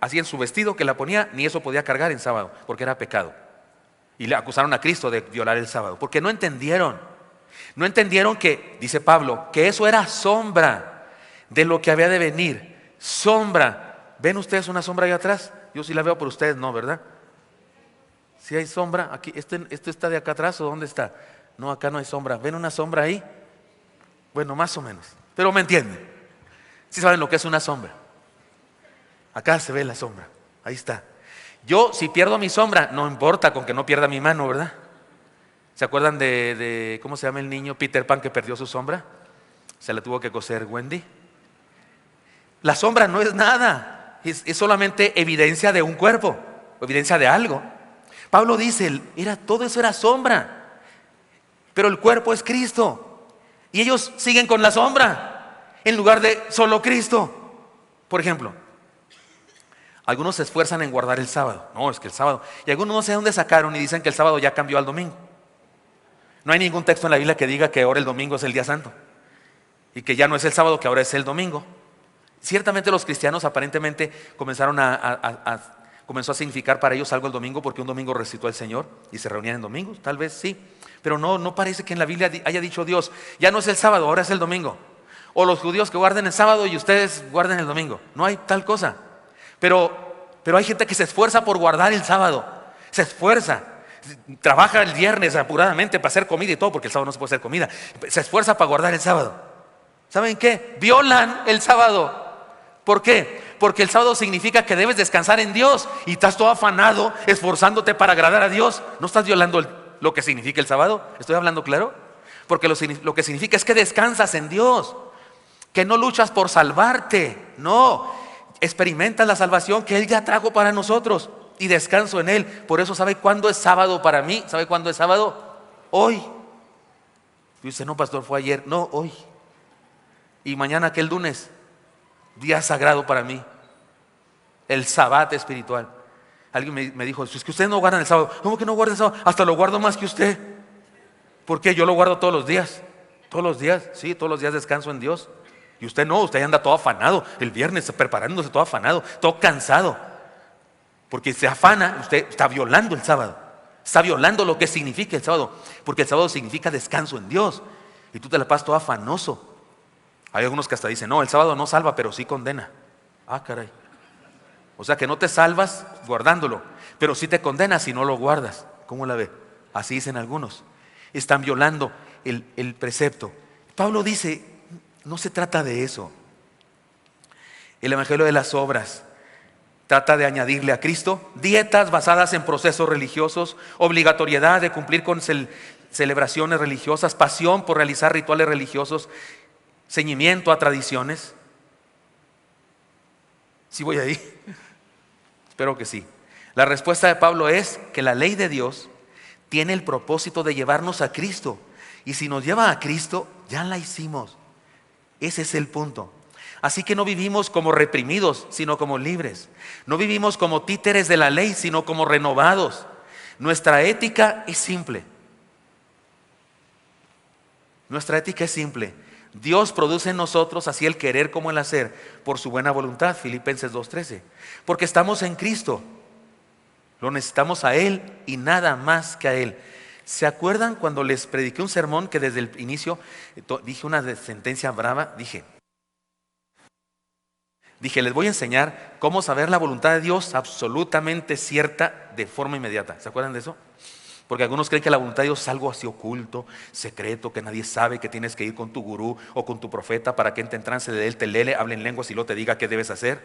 así en su vestido que la ponía, ni eso podía cargar en sábado, porque era pecado. Y le acusaron a Cristo de violar el sábado, porque no entendieron que, dice Pablo, que eso era sombra de lo que había de venir. Sombra. ¿Ven ustedes una sombra ahí atrás? Yo sí la veo, por ustedes no, ¿verdad? Si hay sombra, aquí, ¿este está de acá atrás o dónde está? No, acá no hay sombra. ¿Ven una sombra ahí? Bueno, más o menos, pero me entienden. ¿Sí saben lo que es una sombra? Acá se ve la sombra, ahí está. Yo, si pierdo mi sombra, no importa con que no pierda mi mano, ¿verdad? ¿Se acuerdan de cómo se llama el niño Peter Pan que perdió su sombra? Se la tuvo que coser Wendy. La sombra no es nada, es solamente evidencia de un cuerpo, evidencia de algo. Pablo dice, todo eso era sombra, pero el cuerpo es Cristo. Y ellos siguen con la sombra en lugar de solo Cristo. Por ejemplo, algunos se esfuerzan en guardar el sábado. No, es que el sábado. Y algunos no sé dónde sacaron y dicen que el sábado ya cambió al domingo. No hay ningún texto en la Biblia que diga que ahora el domingo es el día santo y que ya no es el sábado, que ahora es el domingo. Ciertamente los cristianos aparentemente comenzó a significar para ellos algo el domingo, porque un domingo resucitó el Señor y se reunían en domingos, tal vez sí. Pero no parece que en la Biblia haya dicho Dios, ya no es el sábado, ahora es el domingo. O los judíos que guarden el sábado y ustedes guarden el domingo. No hay tal cosa. Pero hay gente que se esfuerza por guardar el sábado. Se esfuerza. Trabaja el viernes apuradamente para hacer comida y todo, porque el sábado no se puede hacer comida. Se esfuerza para guardar el sábado. ¿Saben qué? Violan el sábado. ¿Por qué? Porque el sábado significa que debes descansar en Dios y estás todo afanado, esforzándote para agradar a Dios. ¿No estás violando lo que significa el sábado? ¿Estoy hablando claro? Porque lo que significa es que descansas en Dios, que no luchas por salvarte. No, experimentas la salvación que Él ya trajo para nosotros y descanso en Él. Por eso, ¿sabe cuándo es sábado para mí? ¿Sabe cuándo es sábado? Hoy. Dice, no, pastor, fue ayer. No, hoy. Y mañana, que el lunes, día sagrado para mí, el sabbat espiritual. Alguien me dijo, es que ustedes no guardan el sábado. ¿Cómo que no guardan el sábado? Hasta lo guardo más que usted. ¿Por qué? Yo lo guardo todos los días. Todos los días, sí, todos los días descanso en Dios. Y usted no, usted anda todo afanado, el viernes preparándose, todo afanado, todo cansado. Porque se afana, usted está violando el sábado. Está violando lo que significa el sábado. Porque el sábado significa descanso en Dios. Y tú te la pasas todo afanoso. Hay algunos que hasta dicen, no, el sábado no salva, pero sí condena. Ah, caray. O sea que no te salvas guardándolo, pero sí te condenas si no lo guardas. ¿Cómo la ve? Así dicen algunos. Están violando el precepto. Pablo dice, no se trata de eso. El evangelio de las obras trata de añadirle a Cristo dietas basadas en procesos religiosos, obligatoriedad de cumplir con celebraciones religiosas, pasión por realizar rituales religiosos, ceñimiento a tradiciones. ¿Sí voy ahí? Espero que sí. La respuesta de Pablo es que la ley de Dios tiene el propósito de llevarnos a Cristo. Y si nos lleva a Cristo, ya la hicimos. Ese es el punto. Así que no vivimos como reprimidos, sino como libres. No vivimos como títeres de la ley, sino como renovados. Nuestra ética es simple. Nuestra ética es simple. Dios produce en nosotros así el querer como el hacer por su buena voluntad, Filipenses 2:13. Porque estamos en Cristo. Lo necesitamos a Él y nada más que a Él. ¿Se acuerdan cuando les prediqué un sermón que desde el inicio dije una sentencia brava? Dije, les voy a enseñar cómo saber la voluntad de Dios absolutamente cierta de forma inmediata. ¿Se acuerdan de eso? Porque algunos creen que la voluntad de Dios es algo así oculto, secreto, que nadie sabe, que tienes que ir con tu gurú o con tu profeta para que entre en trance de él, te lele, hable en lenguas y luego te diga qué debes hacer.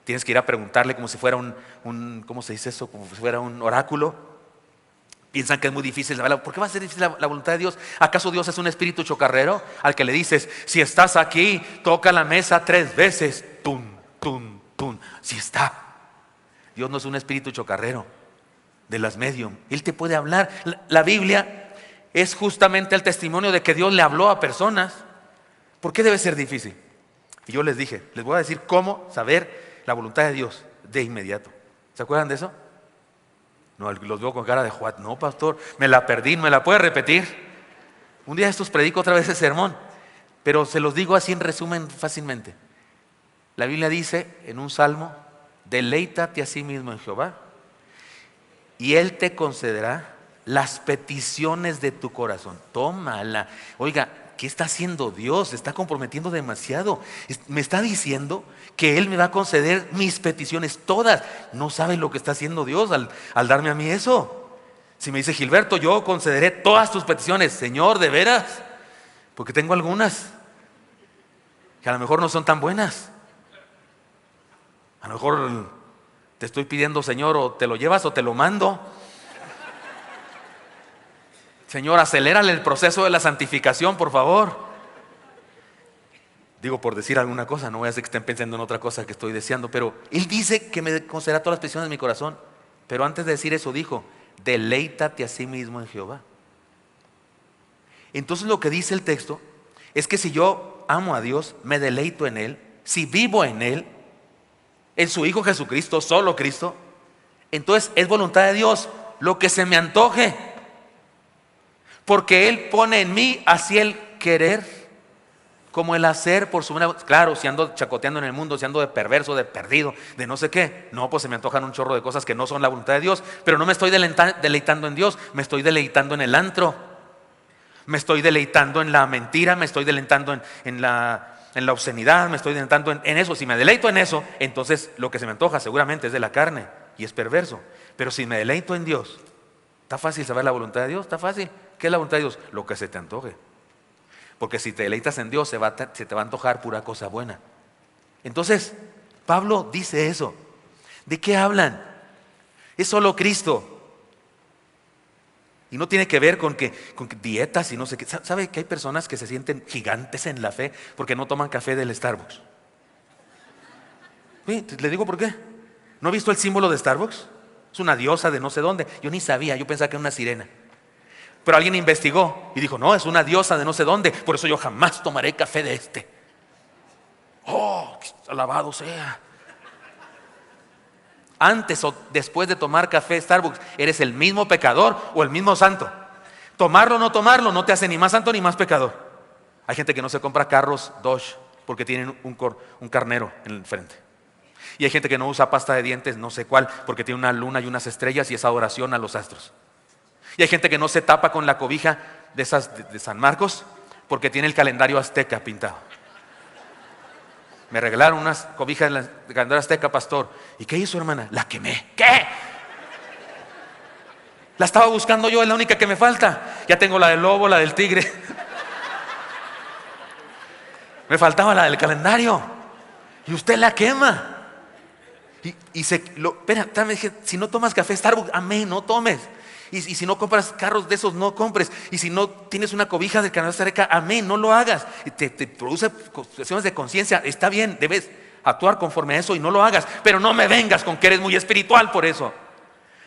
Tienes que ir a preguntarle como si fuera ¿cómo se dice eso? Como si fuera un oráculo. Piensan que es muy difícil. ¿Por qué va a ser difícil la voluntad de Dios? ¿Acaso Dios es un espíritu chocarrero al que le dices, si estás aquí, toca la mesa 3 veces? Tum, tum, tum. Si está. Dios no es un espíritu chocarrero. de las medium. Él te puede hablar. La Biblia es justamente el testimonio de que Dios le habló a personas. ¿Por qué debe ser difícil? Y yo les dije, les voy a decir cómo saber la voluntad de Dios de inmediato. ¿Se acuerdan de eso? No, los veo con cara de Juan. No, pastor, me la perdí, ¿me la puede repetir? Un día de estos predico otra vez ese sermón, pero se los digo así en resumen fácilmente. La Biblia dice en un salmo: deleítate a sí mismo en Jehová y Él te concederá las peticiones de tu corazón. Tómala. Oiga, ¿qué está haciendo Dios? Se está comprometiendo demasiado. Me está diciendo que Él me va a conceder mis peticiones todas. No sabe lo que está haciendo Dios al darme a mí eso. Si me dice: Gilberto, yo concederé todas tus peticiones. Señor, ¿de veras? Porque tengo algunas que a lo mejor no son tan buenas. A lo mejor te estoy pidiendo: Señor, o te lo llevas o te lo mando. Señor, acelérale el proceso de la santificación, por favor. Digo, por decir alguna cosa, no voy a hacer que estén pensando en otra cosa que estoy deseando, pero Él dice que me concederá todas las peticiones de mi corazón. Pero antes de decir eso dijo: deleítate a sí mismo en Jehová. Entonces lo que dice el texto es que si yo amo a Dios, me deleito en Él, si vivo en Él, en su Hijo Jesucristo, solo Cristo, entonces es voluntad de Dios lo que se me antoje, porque Él pone en mí así el querer como el hacer por su buena. Claro, si ando chacoteando en el mundo, si ando de perverso, de perdido, de no sé qué, no, pues se me antojan un chorro de cosas que no son la voluntad de Dios. Pero no me estoy deleitando en Dios, me estoy deleitando en el antro, me estoy deleitando en la mentira, me estoy deleitando en la obscenidad, me estoy deleitando en eso. Si me deleito en eso, entonces lo que se me antoja seguramente es de la carne y es perverso. Pero si me deleito en Dios, está fácil saber la voluntad de Dios, está fácil. ¿Qué es la voluntad de Dios? Lo que se te antoje. Porque si te deleitas en Dios, se te va a antojar pura cosa buena. Entonces, Pablo dice eso. ¿De qué hablan? Es solo Cristo. Y no tiene que ver con que dietas y no sé qué. ¿Sabe que hay personas que se sienten gigantes en la fe porque no toman café del Starbucks? Sí, le digo por qué. ¿No ha visto el símbolo de Starbucks? Es una diosa de no sé dónde. Yo ni sabía, yo pensaba que era una sirena. Pero alguien investigó y dijo: no, es una diosa de no sé dónde, por eso yo jamás tomaré café de este. Oh, alabado sea. Antes o después de tomar café Starbucks, ¿eres el mismo pecador o el mismo santo? Tomarlo o no tomarlo no te hace ni más santo ni más pecador. Hay gente que no se compra carros Dodge porque tienen un carnero en el frente. Y hay gente que no usa pasta de dientes no sé cuál porque tiene una luna y unas estrellas y es adoración a los astros. Y hay gente que no se tapa con la cobija de San Marcos porque tiene el calendario azteca pintado. Me regalaron unas cobijas del calendario azteca, pastor. ¿Y qué hizo, hermana? La quemé. ¿Qué? La estaba buscando yo, es la única que me falta. Ya tengo la del lobo, la del tigre. Me faltaba la del calendario. Y usted la quema. Espera, me dije: si no tomas café Starbucks, amén, no tomes. Y si no compras carros de esos, no compres. Y si no tienes una cobija del canal Azteca, amén, no lo hagas. Te produce cuestiones de conciencia. Está bien, debes actuar conforme a eso y no lo hagas. Pero no me vengas con que eres muy espiritual por eso.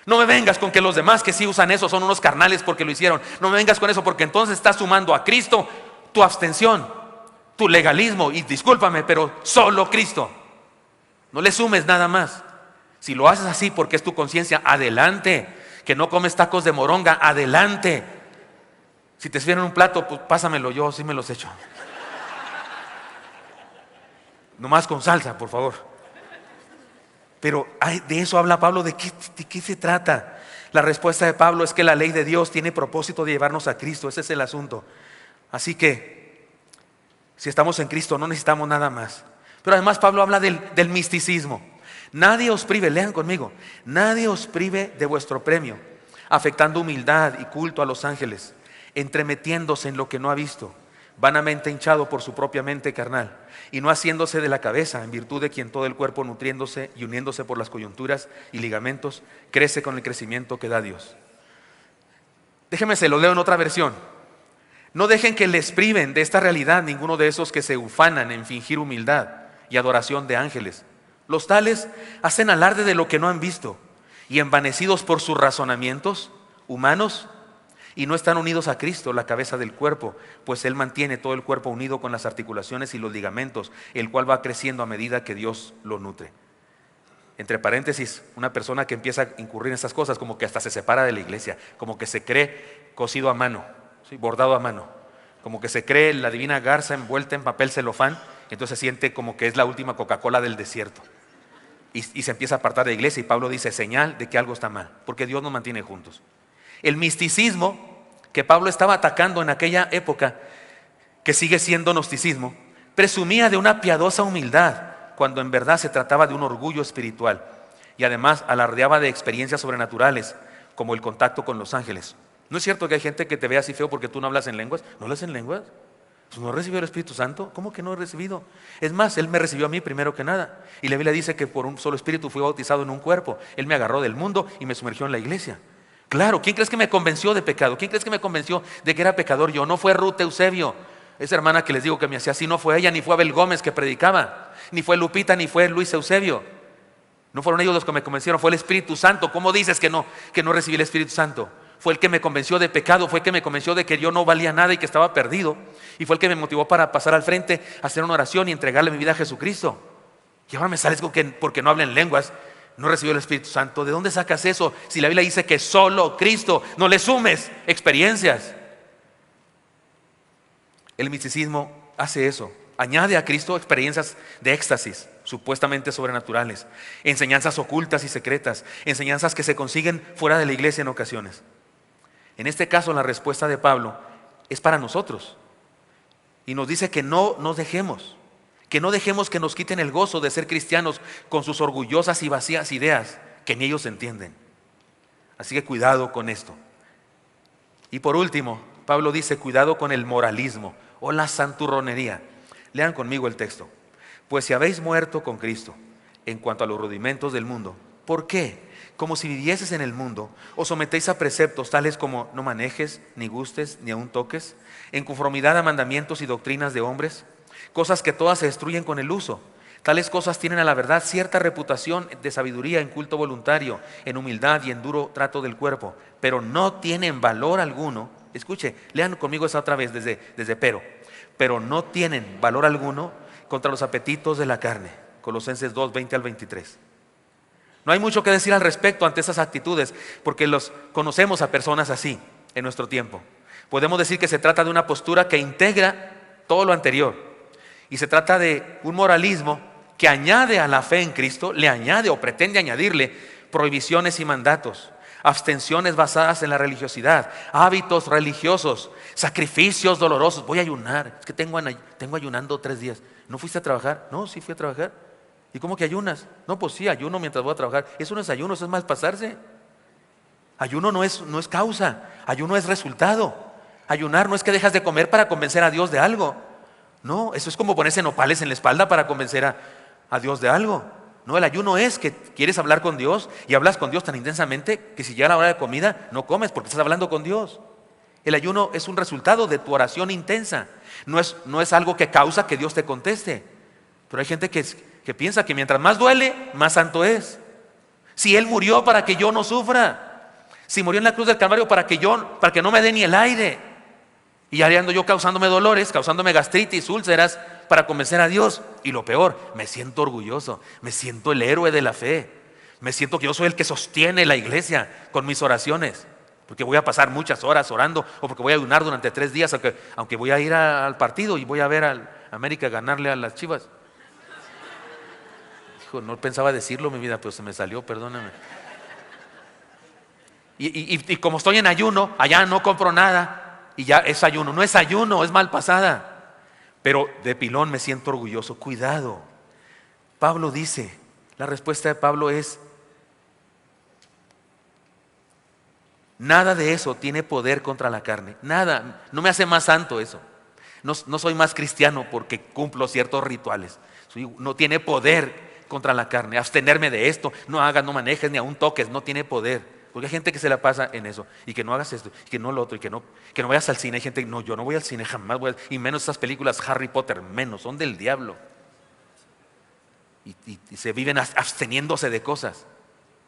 No me vengas con que los demás que sí usan eso son unos carnales porque lo hicieron. No me vengas con eso, porque entonces estás sumando a Cristo tu abstención, tu legalismo. Y discúlpame, pero solo Cristo. No le sumes nada más. Si lo haces así porque es tu conciencia, adelante. Que no comes tacos de moronga, adelante. Si te sirven un plato, pues pásamelo, yo sí me los echo. Nomás con salsa, por favor. Pero de eso habla Pablo. ¿De qué se trata? La respuesta de Pablo es que la ley de Dios tiene propósito de llevarnos a Cristo. Ese es el asunto. Así que si estamos en Cristo no necesitamos nada más. Pero además Pablo habla del misticismo. Nadie os prive, lean conmigo, nadie os prive de vuestro premio, afectando humildad y culto a los ángeles, entremetiéndose en lo que no ha visto, vanamente hinchado por su propia mente carnal, y no haciéndose de la cabeza, en virtud de quien todo el cuerpo, nutriéndose y uniéndose por las coyunturas y ligamentos, crece con el crecimiento que da Dios. Déjenme, se lo leo en otra versión. No dejen que les priven de esta realidad ninguno de esos que se ufanan en fingir humildad y adoración de ángeles. Los tales hacen alarde de lo que no han visto y envanecidos por sus razonamientos humanos, y no están unidos a Cristo, la cabeza del cuerpo, pues Él mantiene todo el cuerpo unido con las articulaciones y los ligamentos, el cual va creciendo a medida que Dios lo nutre. Entre paréntesis, una persona que empieza a incurrir en estas cosas, como que hasta se separa de la iglesia, como que se cree cosido a mano, ¿sí? Bordado a mano, como que se cree la divina garza envuelta en papel celofán, entonces se siente como que es la última Coca-Cola del desierto. Y se empieza a apartar de la iglesia, y Pablo dice, señal de que algo está mal, porque Dios nos mantiene juntos. El misticismo que Pablo estaba atacando en aquella época, que sigue siendo gnosticismo, presumía de una piadosa humildad, cuando en verdad se trataba de un orgullo espiritual, y además alardeaba de experiencias sobrenaturales, como el contacto con los ángeles. ¿No es cierto que hay gente que te ve así feo porque tú no hablas en lenguas? ¿No hablas en lenguas? Pues ¿no recibió el Espíritu Santo? ¿Cómo que no he recibido? Es más, Él me recibió a mí primero que nada. Y la Biblia dice que por un solo Espíritu fui bautizado en un cuerpo. Él me agarró del mundo y me sumergió en la iglesia. Claro, ¿quién crees que me convenció de pecado? ¿Quién crees que me convenció de que era pecador yo? No fue Ruth Eusebio, esa hermana que les digo que me hacía así, no fue ella, ni fue Abel Gómez que predicaba, ni fue Lupita, ni fue Luis Eusebio. No fueron ellos los que me convencieron, fue el Espíritu Santo. ¿Cómo dices que no recibí el Espíritu Santo? Fue el que me convenció de pecado, fue el que me convenció de que yo no valía nada y que estaba perdido. Y fue el que me motivó para pasar al frente, hacer una oración y entregarle mi vida a Jesucristo. Y ahora me sales con que porque no hablen lenguas, no recibió el Espíritu Santo. ¿De dónde sacas eso? Si la Biblia dice que solo Cristo, no le sumes experiencias. El misticismo hace eso, añade a Cristo experiencias de éxtasis, supuestamente sobrenaturales, enseñanzas ocultas y secretas, enseñanzas que se consiguen fuera de la iglesia en ocasiones. En este caso, la respuesta de Pablo es para nosotros, y nos dice que no nos dejemos, que no dejemos que nos quiten el gozo de ser cristianos con sus orgullosas y vacías ideas que ni ellos entienden. Así que cuidado con esto. Y por último, Pablo dice, cuidado con el moralismo o la santurronería. Lean conmigo el texto. Pues si habéis muerto con Cristo en cuanto a los rudimentos del mundo, ¿por qué? Como si vivieses en el mundo, os sometéis a preceptos tales como no manejes, ni gustes, ni aun toques, en conformidad a mandamientos y doctrinas de hombres, cosas que todas se destruyen con el uso. Tales cosas tienen a la verdad cierta reputación de sabiduría en culto voluntario, en humildad y en duro trato del cuerpo, pero no tienen valor alguno. Escuche, lean conmigo esa otra vez desde pero no tienen valor alguno contra los apetitos de la carne. Colosenses 2, 20 al 23. No hay mucho que decir al respecto ante esas actitudes, porque los conocemos a personas así en nuestro tiempo. Podemos decir que se trata de una postura que integra todo lo anterior, y se trata de un moralismo que añade a la fe en Cristo, le añade o pretende añadirle prohibiciones y mandatos, abstenciones basadas en la religiosidad, hábitos religiosos, sacrificios dolorosos. Voy a ayunar, es que tengo ayunando 3 días. ¿No fuiste a trabajar? No, sí fui a trabajar. ¿Y cómo que ayunas? No, pues sí, ayuno mientras voy a trabajar. Eso no es ayuno, eso es malpasarse. Ayuno no es causa, ayuno es resultado. Ayunar no es que dejas de comer para convencer a Dios de algo. No, eso es como ponerse nopales en la espalda para convencer a Dios de algo. No, el ayuno es que quieres hablar con Dios y hablas con Dios tan intensamente que si llega la hora de comida no comes porque estás hablando con Dios. El ayuno es un resultado de tu oración intensa. No es algo que causa que Dios te conteste. Pero hay gente que piensa que mientras más duele, más santo es. Si Él murió para que yo no sufra, si murió en la cruz del Calvario para que no me dé ni el aire, y ya ando yo causándome dolores, causándome gastritis, úlceras, para convencer a Dios. Y lo peor, me siento orgulloso, me siento el héroe de la fe, me siento que yo soy el que sostiene la iglesia con mis oraciones, porque voy a pasar muchas horas orando, o porque voy a ayunar durante 3 días, aunque voy a ir al partido y voy a ver al América ganarle a las Chivas. Hijo, no pensaba decirlo, mi vida, pero se me salió, perdóname. Y como estoy en ayuno, allá no compro nada. Y ya es ayuno, no es ayuno, es mal pasada. Pero de pilón me siento orgulloso. Cuidado. Pablo dice, la respuesta de Pablo es, nada de eso tiene poder contra la carne. Nada, no me hace más santo eso. No soy más cristiano porque cumplo ciertos rituales. No tiene poder contra la carne. Abstenerme de esto, no hagas, no manejes, ni aún toques, no tiene poder. Porque hay gente que se la pasa en eso, y que no hagas esto, y que no lo otro, y que no vayas al cine. Hay gente que no, yo no voy al cine jamás, y menos esas películas Harry Potter, menos, son del diablo. Y se viven absteniéndose de cosas.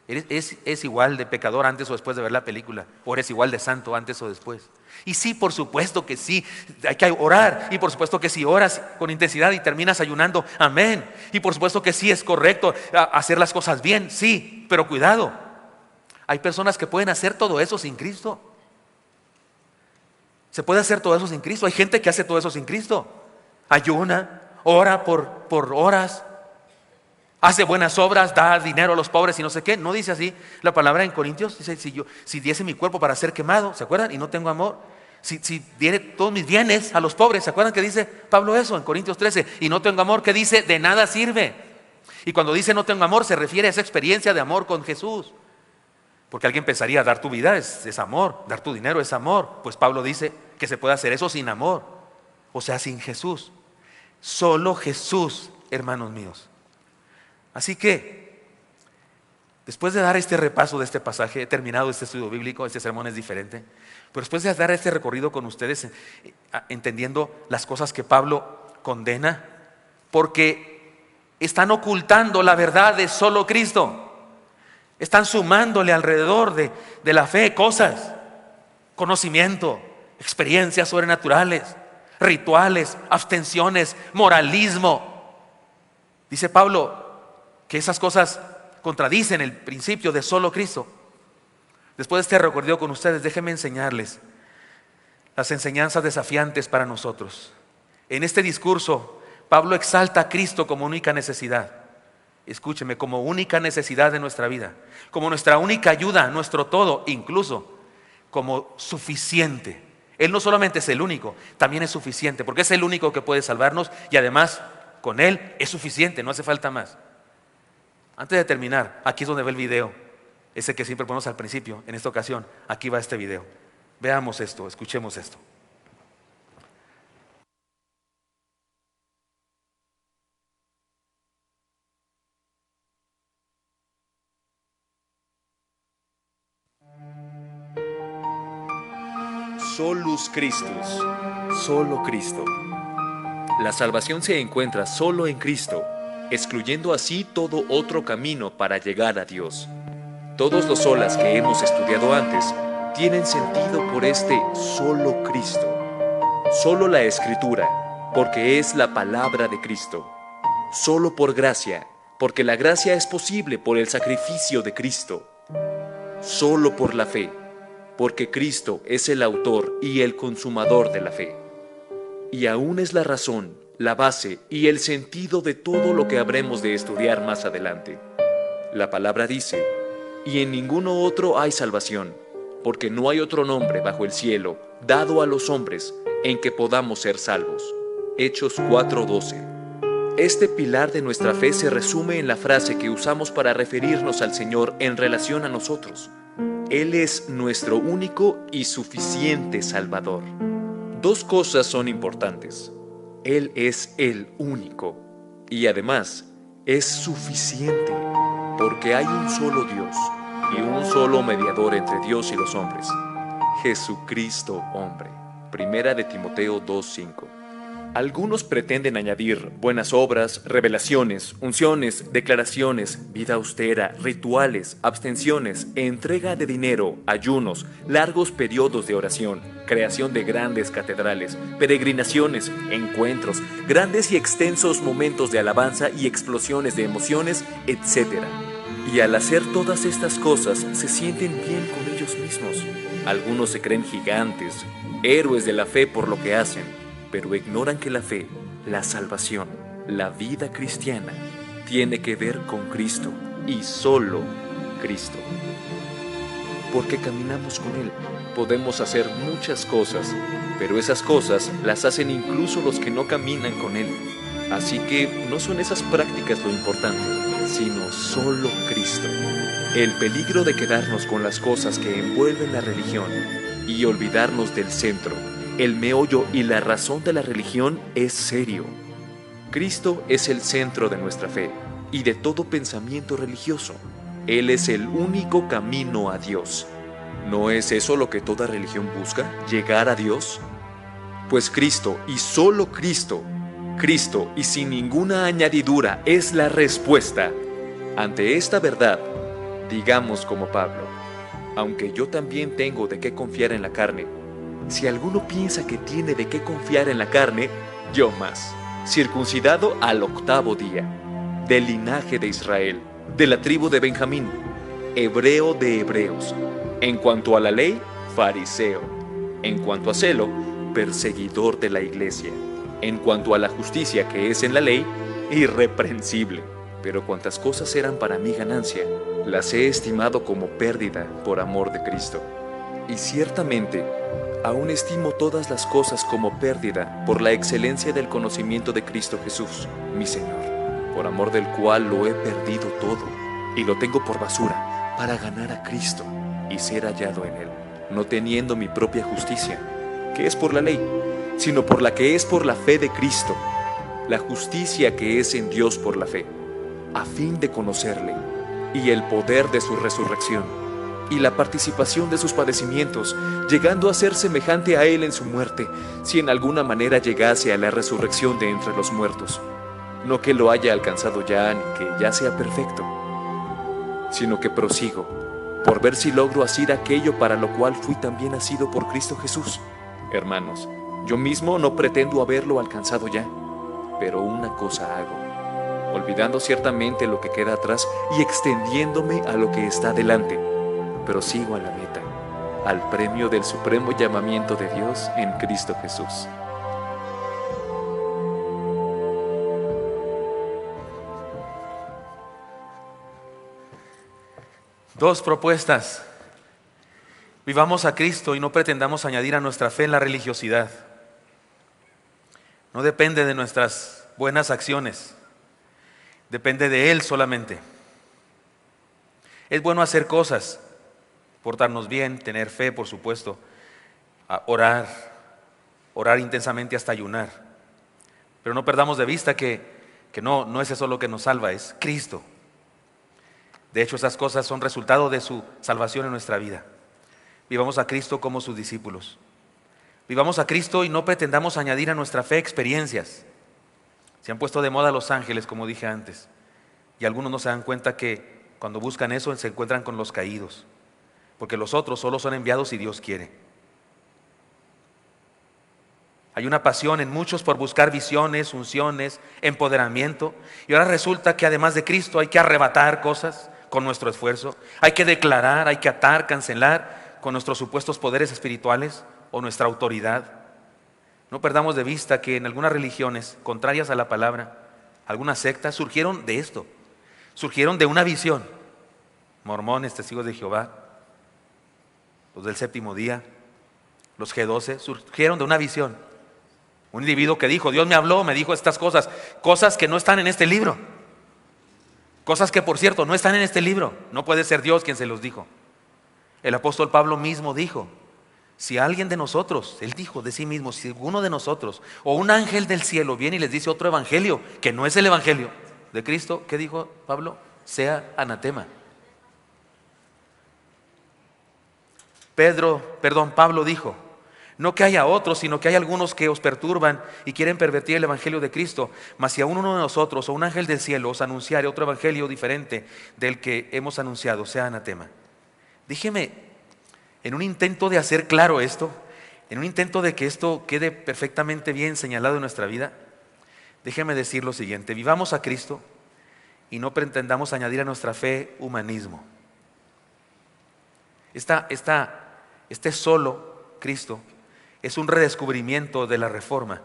¿Es igual de pecador antes o después de ver la película? ¿O eres igual de santo antes o después? Y sí, por supuesto que sí, hay que orar. Y por supuesto que si oras con intensidad y terminas ayunando, amén. Y por supuesto que sí es correcto hacer las cosas bien, sí, pero cuidado. Hay personas que pueden hacer todo eso sin Cristo. Se puede hacer todo eso sin Cristo. Hay gente que hace todo eso sin Cristo. Ayuna, ora por horas, hace buenas obras, da dinero a los pobres y no sé qué. No dice así la palabra en Corintios. Dice, si diese mi cuerpo para ser quemado, ¿se acuerdan? Y no tengo amor. Si diere todos mis bienes a los pobres, ¿se acuerdan que dice Pablo eso en Corintios 13? Y no tengo amor, ¿qué dice? De nada sirve. Y cuando dice no tengo amor, se refiere a esa experiencia de amor con Jesús. Porque alguien pensaría, dar tu vida es amor, dar tu dinero es amor. Pues Pablo dice que se puede hacer eso sin amor, o sea, sin Jesús. Solo Jesús, hermanos míos. Así que, después de dar este repaso de este pasaje, he terminado este estudio bíblico. Este sermón es diferente, pero después de dar este recorrido con ustedes, entendiendo las cosas que Pablo condena, porque están ocultando la verdad de solo Cristo. Están sumándole alrededor de la fe cosas, conocimiento, experiencias sobrenaturales, rituales, abstenciones, moralismo. Dice Pablo que esas cosas contradicen el principio de solo Cristo. Después de este recorrido con ustedes, déjenme enseñarles las enseñanzas desafiantes para nosotros. En este discurso, Pablo exalta a Cristo como única necesidad. Escúcheme, como única necesidad de nuestra vida, como nuestra única ayuda, nuestro todo, incluso como suficiente. Él no solamente es el único, también es suficiente, porque es el único que puede salvarnos y además con Él es suficiente, no hace falta más. Antes de terminar, aquí es donde ve el video, ese que siempre ponemos al principio. En esta ocasión, aquí va este video. Veamos esto, escuchemos esto. Solus Christus, solo Cristo. La salvación se encuentra solo en Cristo, excluyendo así todo otro camino para llegar a Dios. Todos los solas que hemos estudiado antes tienen sentido por este solo Cristo. Solo la Escritura, porque es la palabra de Cristo. Solo por gracia, porque la gracia es posible por el sacrificio de Cristo. Solo por la fe, porque Cristo es el autor y el consumador de la fe. Y aún es la razón, la base y el sentido de todo lo que habremos de estudiar más adelante. La palabra dice, y en ninguno otro hay salvación, porque no hay otro nombre bajo el cielo dado a los hombres en que podamos ser salvos. Hechos 4:12. Este pilar de nuestra fe se resume en la frase que usamos para referirnos al Señor en relación a nosotros. Él es nuestro único y suficiente Salvador. Dos cosas son importantes. Él es el único y además es suficiente, porque hay un solo Dios y un solo mediador entre Dios y los hombres, Jesucristo hombre. Primera de Timoteo 2:5. Algunos pretenden añadir buenas obras, revelaciones, unciones, declaraciones, vida austera, rituales, abstenciones, entrega de dinero, ayunos, largos periodos de oración, creación de grandes catedrales, peregrinaciones, encuentros, grandes y extensos momentos de alabanza y explosiones de emociones, etc. Y al hacer todas estas cosas se sienten bien con ellos mismos. Algunos se creen gigantes, héroes de la fe por lo que hacen, pero ignoran que la fe, la salvación, la vida cristiana, tiene que ver con Cristo y solo Cristo. Porque caminamos con Él, podemos hacer muchas cosas, pero esas cosas las hacen incluso los que no caminan con Él. Así que no son esas prácticas lo importante, sino solo Cristo. El peligro de quedarnos con las cosas que envuelven la religión y olvidarnos del centro, el meollo y la razón de la religión es serio. Cristo es el centro de nuestra fe y de todo pensamiento religioso. Él es el único camino a Dios. ¿No es eso lo que toda religión busca? ¿Llegar a Dios? Pues Cristo y solo Cristo, Cristo y sin ninguna añadidura es la respuesta. Ante esta verdad, Digamos como Pablo, aunque yo también tengo de qué confiar en la carne, si alguno piensa que tiene de qué confiar en la carne, yo más, circuncidado al 8º día, del linaje de Israel, de la tribu de Benjamín, hebreo de hebreos, en cuanto a la ley, fariseo, en cuanto a celo, perseguidor de la iglesia, en cuanto a la justicia que es en la ley, irreprensible. Pero cuantas cosas eran para mí ganancia, las he estimado como pérdida por amor de Cristo. Y ciertamente, aún estimo todas las cosas como pérdida por la excelencia del conocimiento de Cristo Jesús, mi Señor, por amor del cual lo he perdido todo, y lo tengo por basura, para ganar a Cristo y ser hallado en Él, no teniendo mi propia justicia, que es por la ley, sino por la que es por la fe de Cristo, la justicia que es en Dios por la fe, a fin de conocerle, y el poder de su resurrección, y la participación de sus padecimientos, llegando a ser semejante a Él en su muerte, si en alguna manera llegase a la resurrección de entre los muertos. No que lo haya alcanzado ya, ni que ya sea perfecto, sino que prosigo, por ver si logro asir aquello para lo cual fui también asido por Cristo Jesús. Hermanos, yo mismo no pretendo haberlo alcanzado ya, pero una cosa hago, olvidando ciertamente lo que queda atrás y extendiéndome a lo que está delante, prosigo a la meta, al premio del supremo llamamiento de Dios en Cristo Jesús. Dos propuestas. Vivamos a Cristo y no pretendamos añadir a nuestra fe la religiosidad. No depende de nuestras buenas acciones, depende de Él solamente. Es bueno hacer cosas, portarnos bien, tener fe, por supuesto, orar intensamente hasta ayunar. Pero no perdamos de vista que no es eso lo que nos salva, es Cristo. De hecho, esas cosas son resultado de su salvación en nuestra vida. Vivamos a Cristo como sus discípulos. Vivamos a Cristo y no pretendamos añadir a nuestra fe experiencias. Se han puesto de moda los ángeles, como dije antes, y algunos no se dan cuenta que cuando buscan eso se encuentran con los caídos, porque los otros solo son enviados si Dios quiere. Hay una pasión en muchos por buscar visiones, unciones, empoderamiento, y ahora resulta que además de Cristo hay que arrebatar cosas con nuestro esfuerzo, hay que declarar, hay que atar, cancelar con nuestros supuestos poderes espirituales o nuestra autoridad. No perdamos de vista que en algunas religiones contrarias a la palabra, algunas sectas surgieron de esto, surgieron de una visión. Mormones, testigos de Jehová, los del séptimo día, los G12, surgieron de una visión. Un individuo que dijo, Dios me habló, me dijo estas cosas, cosas que no están en este libro, cosas que por cierto no están en este libro. No puede ser Dios quien se los dijo. El apóstol Pablo mismo dijo, si alguien de nosotros, él dijo de sí mismo, si alguno de nosotros o un ángel del cielo viene y les dice otro evangelio que no es el evangelio de Cristo, ¿qué dijo Pablo? Sea anatema. Pablo dijo, no que haya otros, sino que hay algunos que os perturban y quieren pervertir el evangelio de Cristo. Mas si a uno de nosotros o un ángel del cielo os anunciare otro evangelio diferente del que hemos anunciado, sea anatema. Déjeme, en un intento de hacer claro esto, en un intento de que esto quede perfectamente bien señalado en nuestra vida, déjeme decir lo siguiente: vivamos a Cristo y no pretendamos añadir a nuestra fe humanismo. Este solo Cristo es un redescubrimiento de la Reforma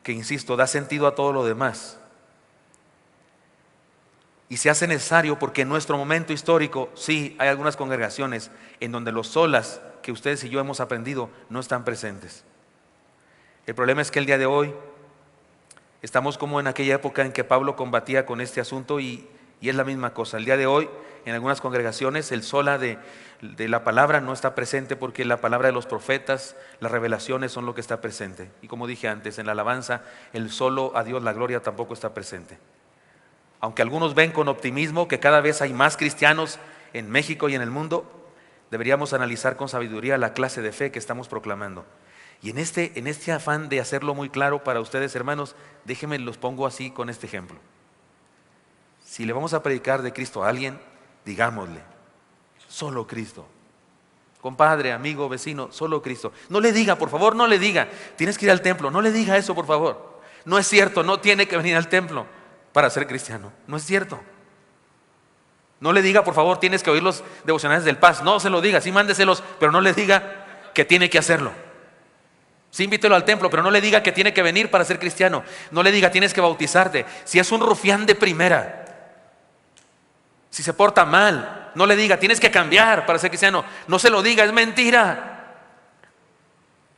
que, insisto, da sentido a todo lo demás. Y se hace necesario porque en nuestro momento histórico, sí, hay algunas congregaciones en donde los solas que ustedes y yo hemos aprendido no están presentes. El problema es que el día de hoy estamos como en aquella época en que Pablo combatía con este asunto y es la misma cosa. El día de hoy, en algunas congregaciones, el sola de la palabra no está presente porque la palabra de los profetas, las revelaciones son lo que está presente. Y como dije antes, en la alabanza, el solo a Dios la gloria tampoco está presente. Aunque algunos ven con optimismo que cada vez hay más cristianos en México y en el mundo, deberíamos analizar con sabiduría la clase de fe que estamos proclamando. Y en este afán de hacerlo muy claro para ustedes, hermanos, déjenme los pongo así con este ejemplo. Si le vamos a predicar de Cristo a alguien, digámosle, solo Cristo. Compadre, amigo, vecino, solo Cristo. No le diga, por favor, no le diga, tienes que ir al templo. No le diga eso, por favor. No es cierto, no tiene que venir al templo para ser cristiano. No es cierto. No le diga, por favor, tienes que oír los devocionales del Paz. No se lo diga, sí mándeselos, pero no le diga que tiene que hacerlo. Sí invítelo al templo, pero no le diga que tiene que venir para ser cristiano. No le diga, tienes que bautizarte. Si es un rufián de primera, si se porta mal, no le diga, tienes que cambiar para ser cristiano. No se lo diga, es mentira.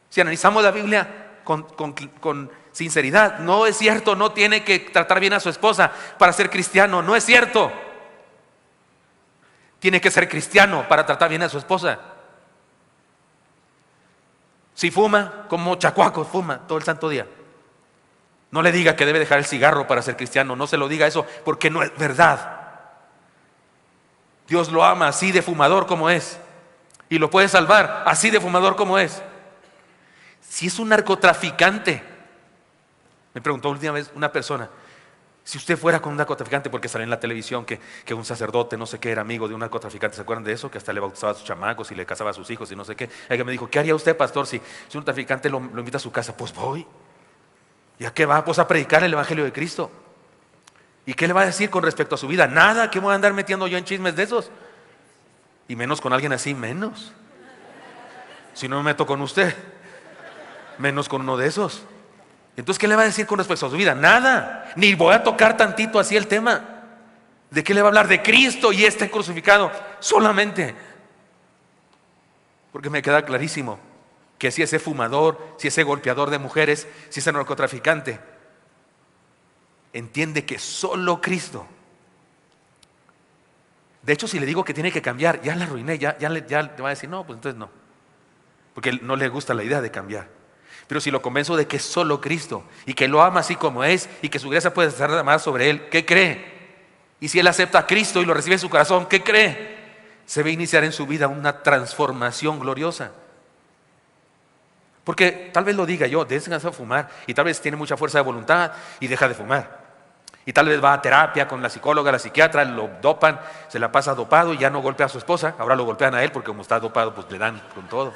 Si analizamos la Biblia con sinceridad, no es cierto, no tiene que tratar bien a su esposa para ser cristiano. No es cierto. Tiene que ser cristiano para tratar bien a su esposa. Si fuma, como chacuaco, fuma todo el santo día. No le diga que debe dejar el cigarro para ser cristiano. No se lo diga eso porque no es verdad. Dios lo ama así de fumador como es. Y lo puede salvar así de fumador como es. Si es un narcotraficante, me preguntó última vez una persona, si usted fuera con un narcotraficante, porque salió en la televisión que un sacerdote, no sé qué, era amigo de un narcotraficante, ¿se acuerdan de eso? Que hasta le bautizaba a sus chamacos y le casaba a sus hijos y no sé qué. Alguien me dijo, ¿qué haría usted, pastor, si un traficante lo invita a su casa? Pues voy. ¿Y a qué va? Pues a predicar el evangelio de Cristo. ¿Y qué le va a decir con respecto a su vida? Nada, ¿qué voy a andar metiendo yo en chismes de esos? Y menos con alguien así, menos. Si no me meto con usted, menos con uno de esos. Entonces, ¿qué le va a decir con respecto a su vida? Nada, ni voy a tocar tantito así el tema. ¿De qué le va a hablar? De Cristo y este crucificado, solamente. Porque me queda clarísimo que si ese fumador, si ese golpeador de mujeres, si ese narcotraficante entiende que solo Cristo. De hecho, si le digo que tiene que cambiar, ya la arruiné, ya le va a decir, no, pues entonces no. Porque no le gusta la idea de cambiar. Pero si lo convenzo de que es solo Cristo y que lo ama así como es y que su gracia puede estar derramada sobre él, ¿qué cree? Y si él acepta a Cristo y lo recibe en su corazón, ¿qué cree? Se va a iniciar en su vida una transformación gloriosa. Porque tal vez lo diga yo, deja de fumar, y tal vez tiene mucha fuerza de voluntad y deja de fumar. Y tal vez va a terapia con la psicóloga, la psiquiatra, lo dopan, se la pasa dopado y ya no golpea a su esposa. Ahora lo golpean a él porque como está dopado, pues le dan con todo.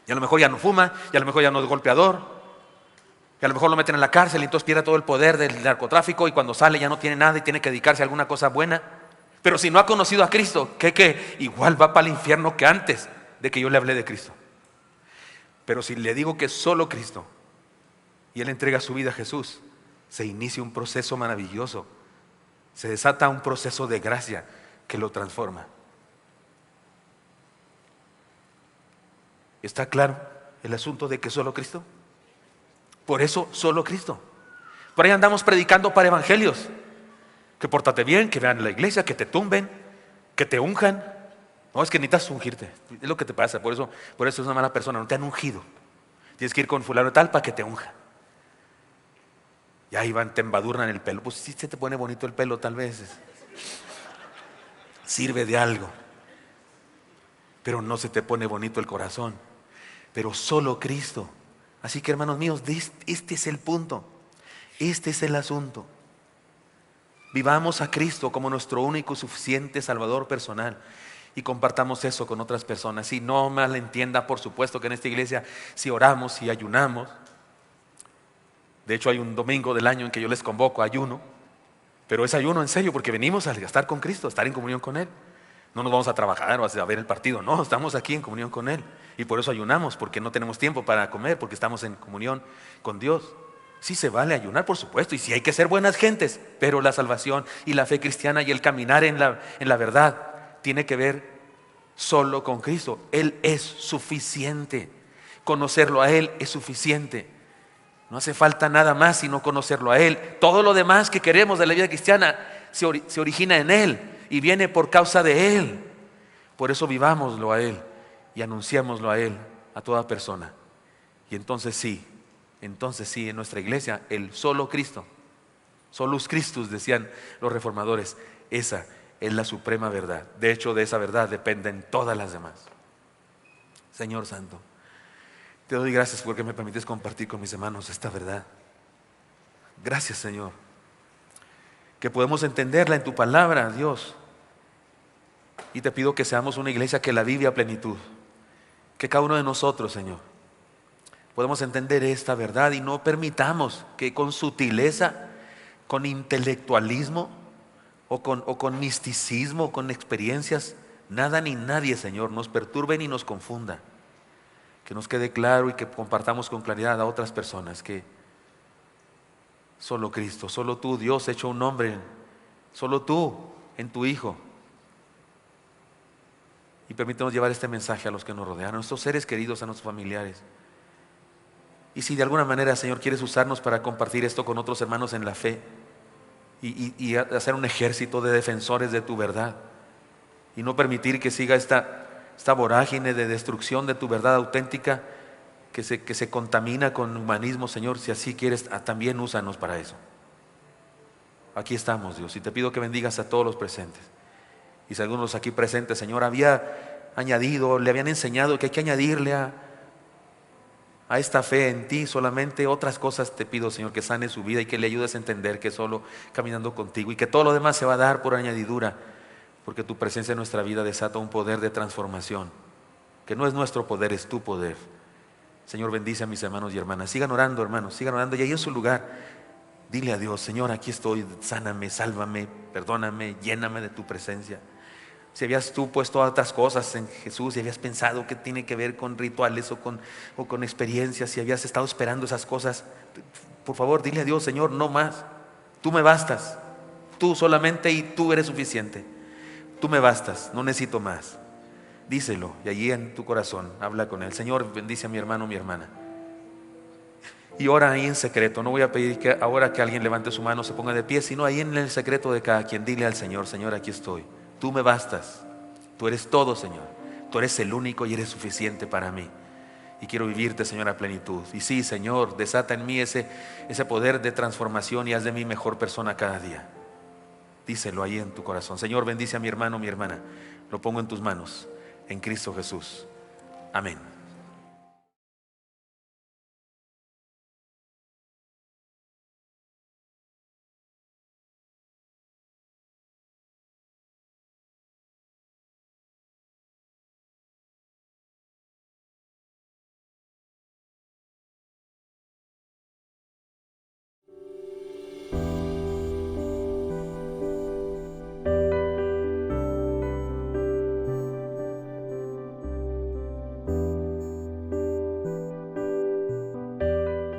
Y a lo mejor ya no fuma, y a lo mejor ya no es golpeador, y a lo mejor lo meten en la cárcel y entonces pierde todo el poder del narcotráfico y cuando sale ya no tiene nada y tiene que dedicarse a alguna cosa buena. Pero si no ha conocido a Cristo, ¿qué? Igual va para el infierno que antes de que yo le hablé de Cristo. Pero si le digo que solo Cristo y él entrega su vida a Jesús, se inicia un proceso maravilloso, se desata un proceso de gracia que lo transforma. ¿Está claro el asunto de que solo Cristo? Por eso solo Cristo. Por ahí andamos predicando para evangelios, que pórtate bien, que vean la iglesia, que te tumben, que te unjan. No, es que necesitas ungirte, es lo que te pasa, por eso es una mala persona, no te han ungido. Tienes que ir con fulano tal para que te unja. Y ahí van, te embadurnan el pelo. Pues sí se te pone bonito el pelo tal vez. Sirve de algo. Pero no se te pone bonito el corazón. Pero solo Cristo. Así que hermanos míos, este es el punto. Este es el asunto. Vivamos a Cristo como nuestro único suficiente Salvador personal. Y compartamos eso con otras personas. Y no malentienda, por supuesto, que en esta iglesia si oramos, si ayunamos. De hecho hay un domingo del año en que yo les convoco a ayuno. Pero es ayuno en serio porque venimos a estar con Cristo, a estar en comunión con Él. No nos vamos a trabajar o a ver el partido. No, estamos aquí en comunión con Él. Y por eso ayunamos, porque no tenemos tiempo para comer, porque estamos en comunión con Dios. Sí se vale ayunar, por supuesto, y sí hay que ser buenas gentes. Pero la salvación y la fe cristiana y el caminar en la verdad tiene que ver solo con Cristo. Él es suficiente. Conocerlo a Él es suficiente. No hace falta nada más sino conocerlo a Él. Todo lo demás que queremos de la vida cristiana se origina en Él y viene por causa de Él. Por eso vivámoslo a Él y anunciámoslo a Él, a toda persona. Y entonces sí, en nuestra iglesia, el solo Cristo, solus Christus, decían los reformadores, esa es la suprema verdad. De hecho, de esa verdad dependen todas las demás. Señor Santo, te doy gracias porque me permites compartir con mis hermanos esta verdad. Gracias, Señor, que podemos entenderla en tu palabra, Dios, Y te pido que seamos una iglesia que la vive a plenitud. Que cada uno de nosotros, Señor, podemos entender esta verdad y no permitamos que con sutileza, con intelectualismo o con misticismo, con experiencias, nada ni nadie, Señor, nos perturbe ni nos confunda. Que nos quede claro y que compartamos con claridad a otras personas que solo Cristo, solo tú, Dios hecho un hombre, solo tú en tu Hijo. Y permítanos llevar este mensaje a los que nos rodean, a nuestros seres queridos, a nuestros familiares. Y si de alguna manera, Señor, quieres usarnos para compartir esto con otros hermanos en la fe y hacer un ejército de defensores de tu verdad y no permitir que siga esta vorágine de destrucción de tu verdad auténtica que se contamina con humanismo, Señor, si así quieres, también úsanos para eso. Aquí estamos, Dios, y te pido que bendigas a todos los presentes. Y si algunos aquí presentes, Señor, había añadido, le habían enseñado que hay que añadirle a esta fe en ti solamente otras cosas, te pido, Señor, que sane su vida y que le ayudes a entender que solo caminando contigo y que todo lo demás se va a dar por añadidura, porque tu presencia en nuestra vida desata un poder de transformación, que no es nuestro poder, es tu poder. Señor, bendice a mis hermanos y hermanas. Sigan orando, hermanos, sigan orando y ahí en su lugar dile a Dios: Señor, aquí estoy, sáname, sálvame, perdóname, lléname de tu presencia. Si habías tú puesto otras cosas en Jesús y habías pensado que tiene que ver con rituales o con experiencias, si habías estado esperando esas cosas, por favor dile a Dios: Señor, no más, tú me bastas, tú solamente y tú eres suficiente, tú me bastas, no necesito más. Díselo y allí en tu corazón habla con Él: Señor, bendice a mi hermano, mi hermana. Y ora ahí en secreto. No voy a pedir que ahora que alguien levante su mano, se ponga de pie, sino ahí en el secreto de cada quien. Dile al Señor: Señor, aquí estoy, tú me bastas, tú eres todo, Señor, tú eres el único y eres suficiente para mí. Y quiero vivirte, Señor, a plenitud. Y sí, Señor, desata en mí ese poder de transformación y haz de mí mejor persona cada día. Díselo ahí en tu corazón: Señor, bendice a mi hermano, mi hermana. Lo pongo en tus manos, en Cristo Jesús. Amén.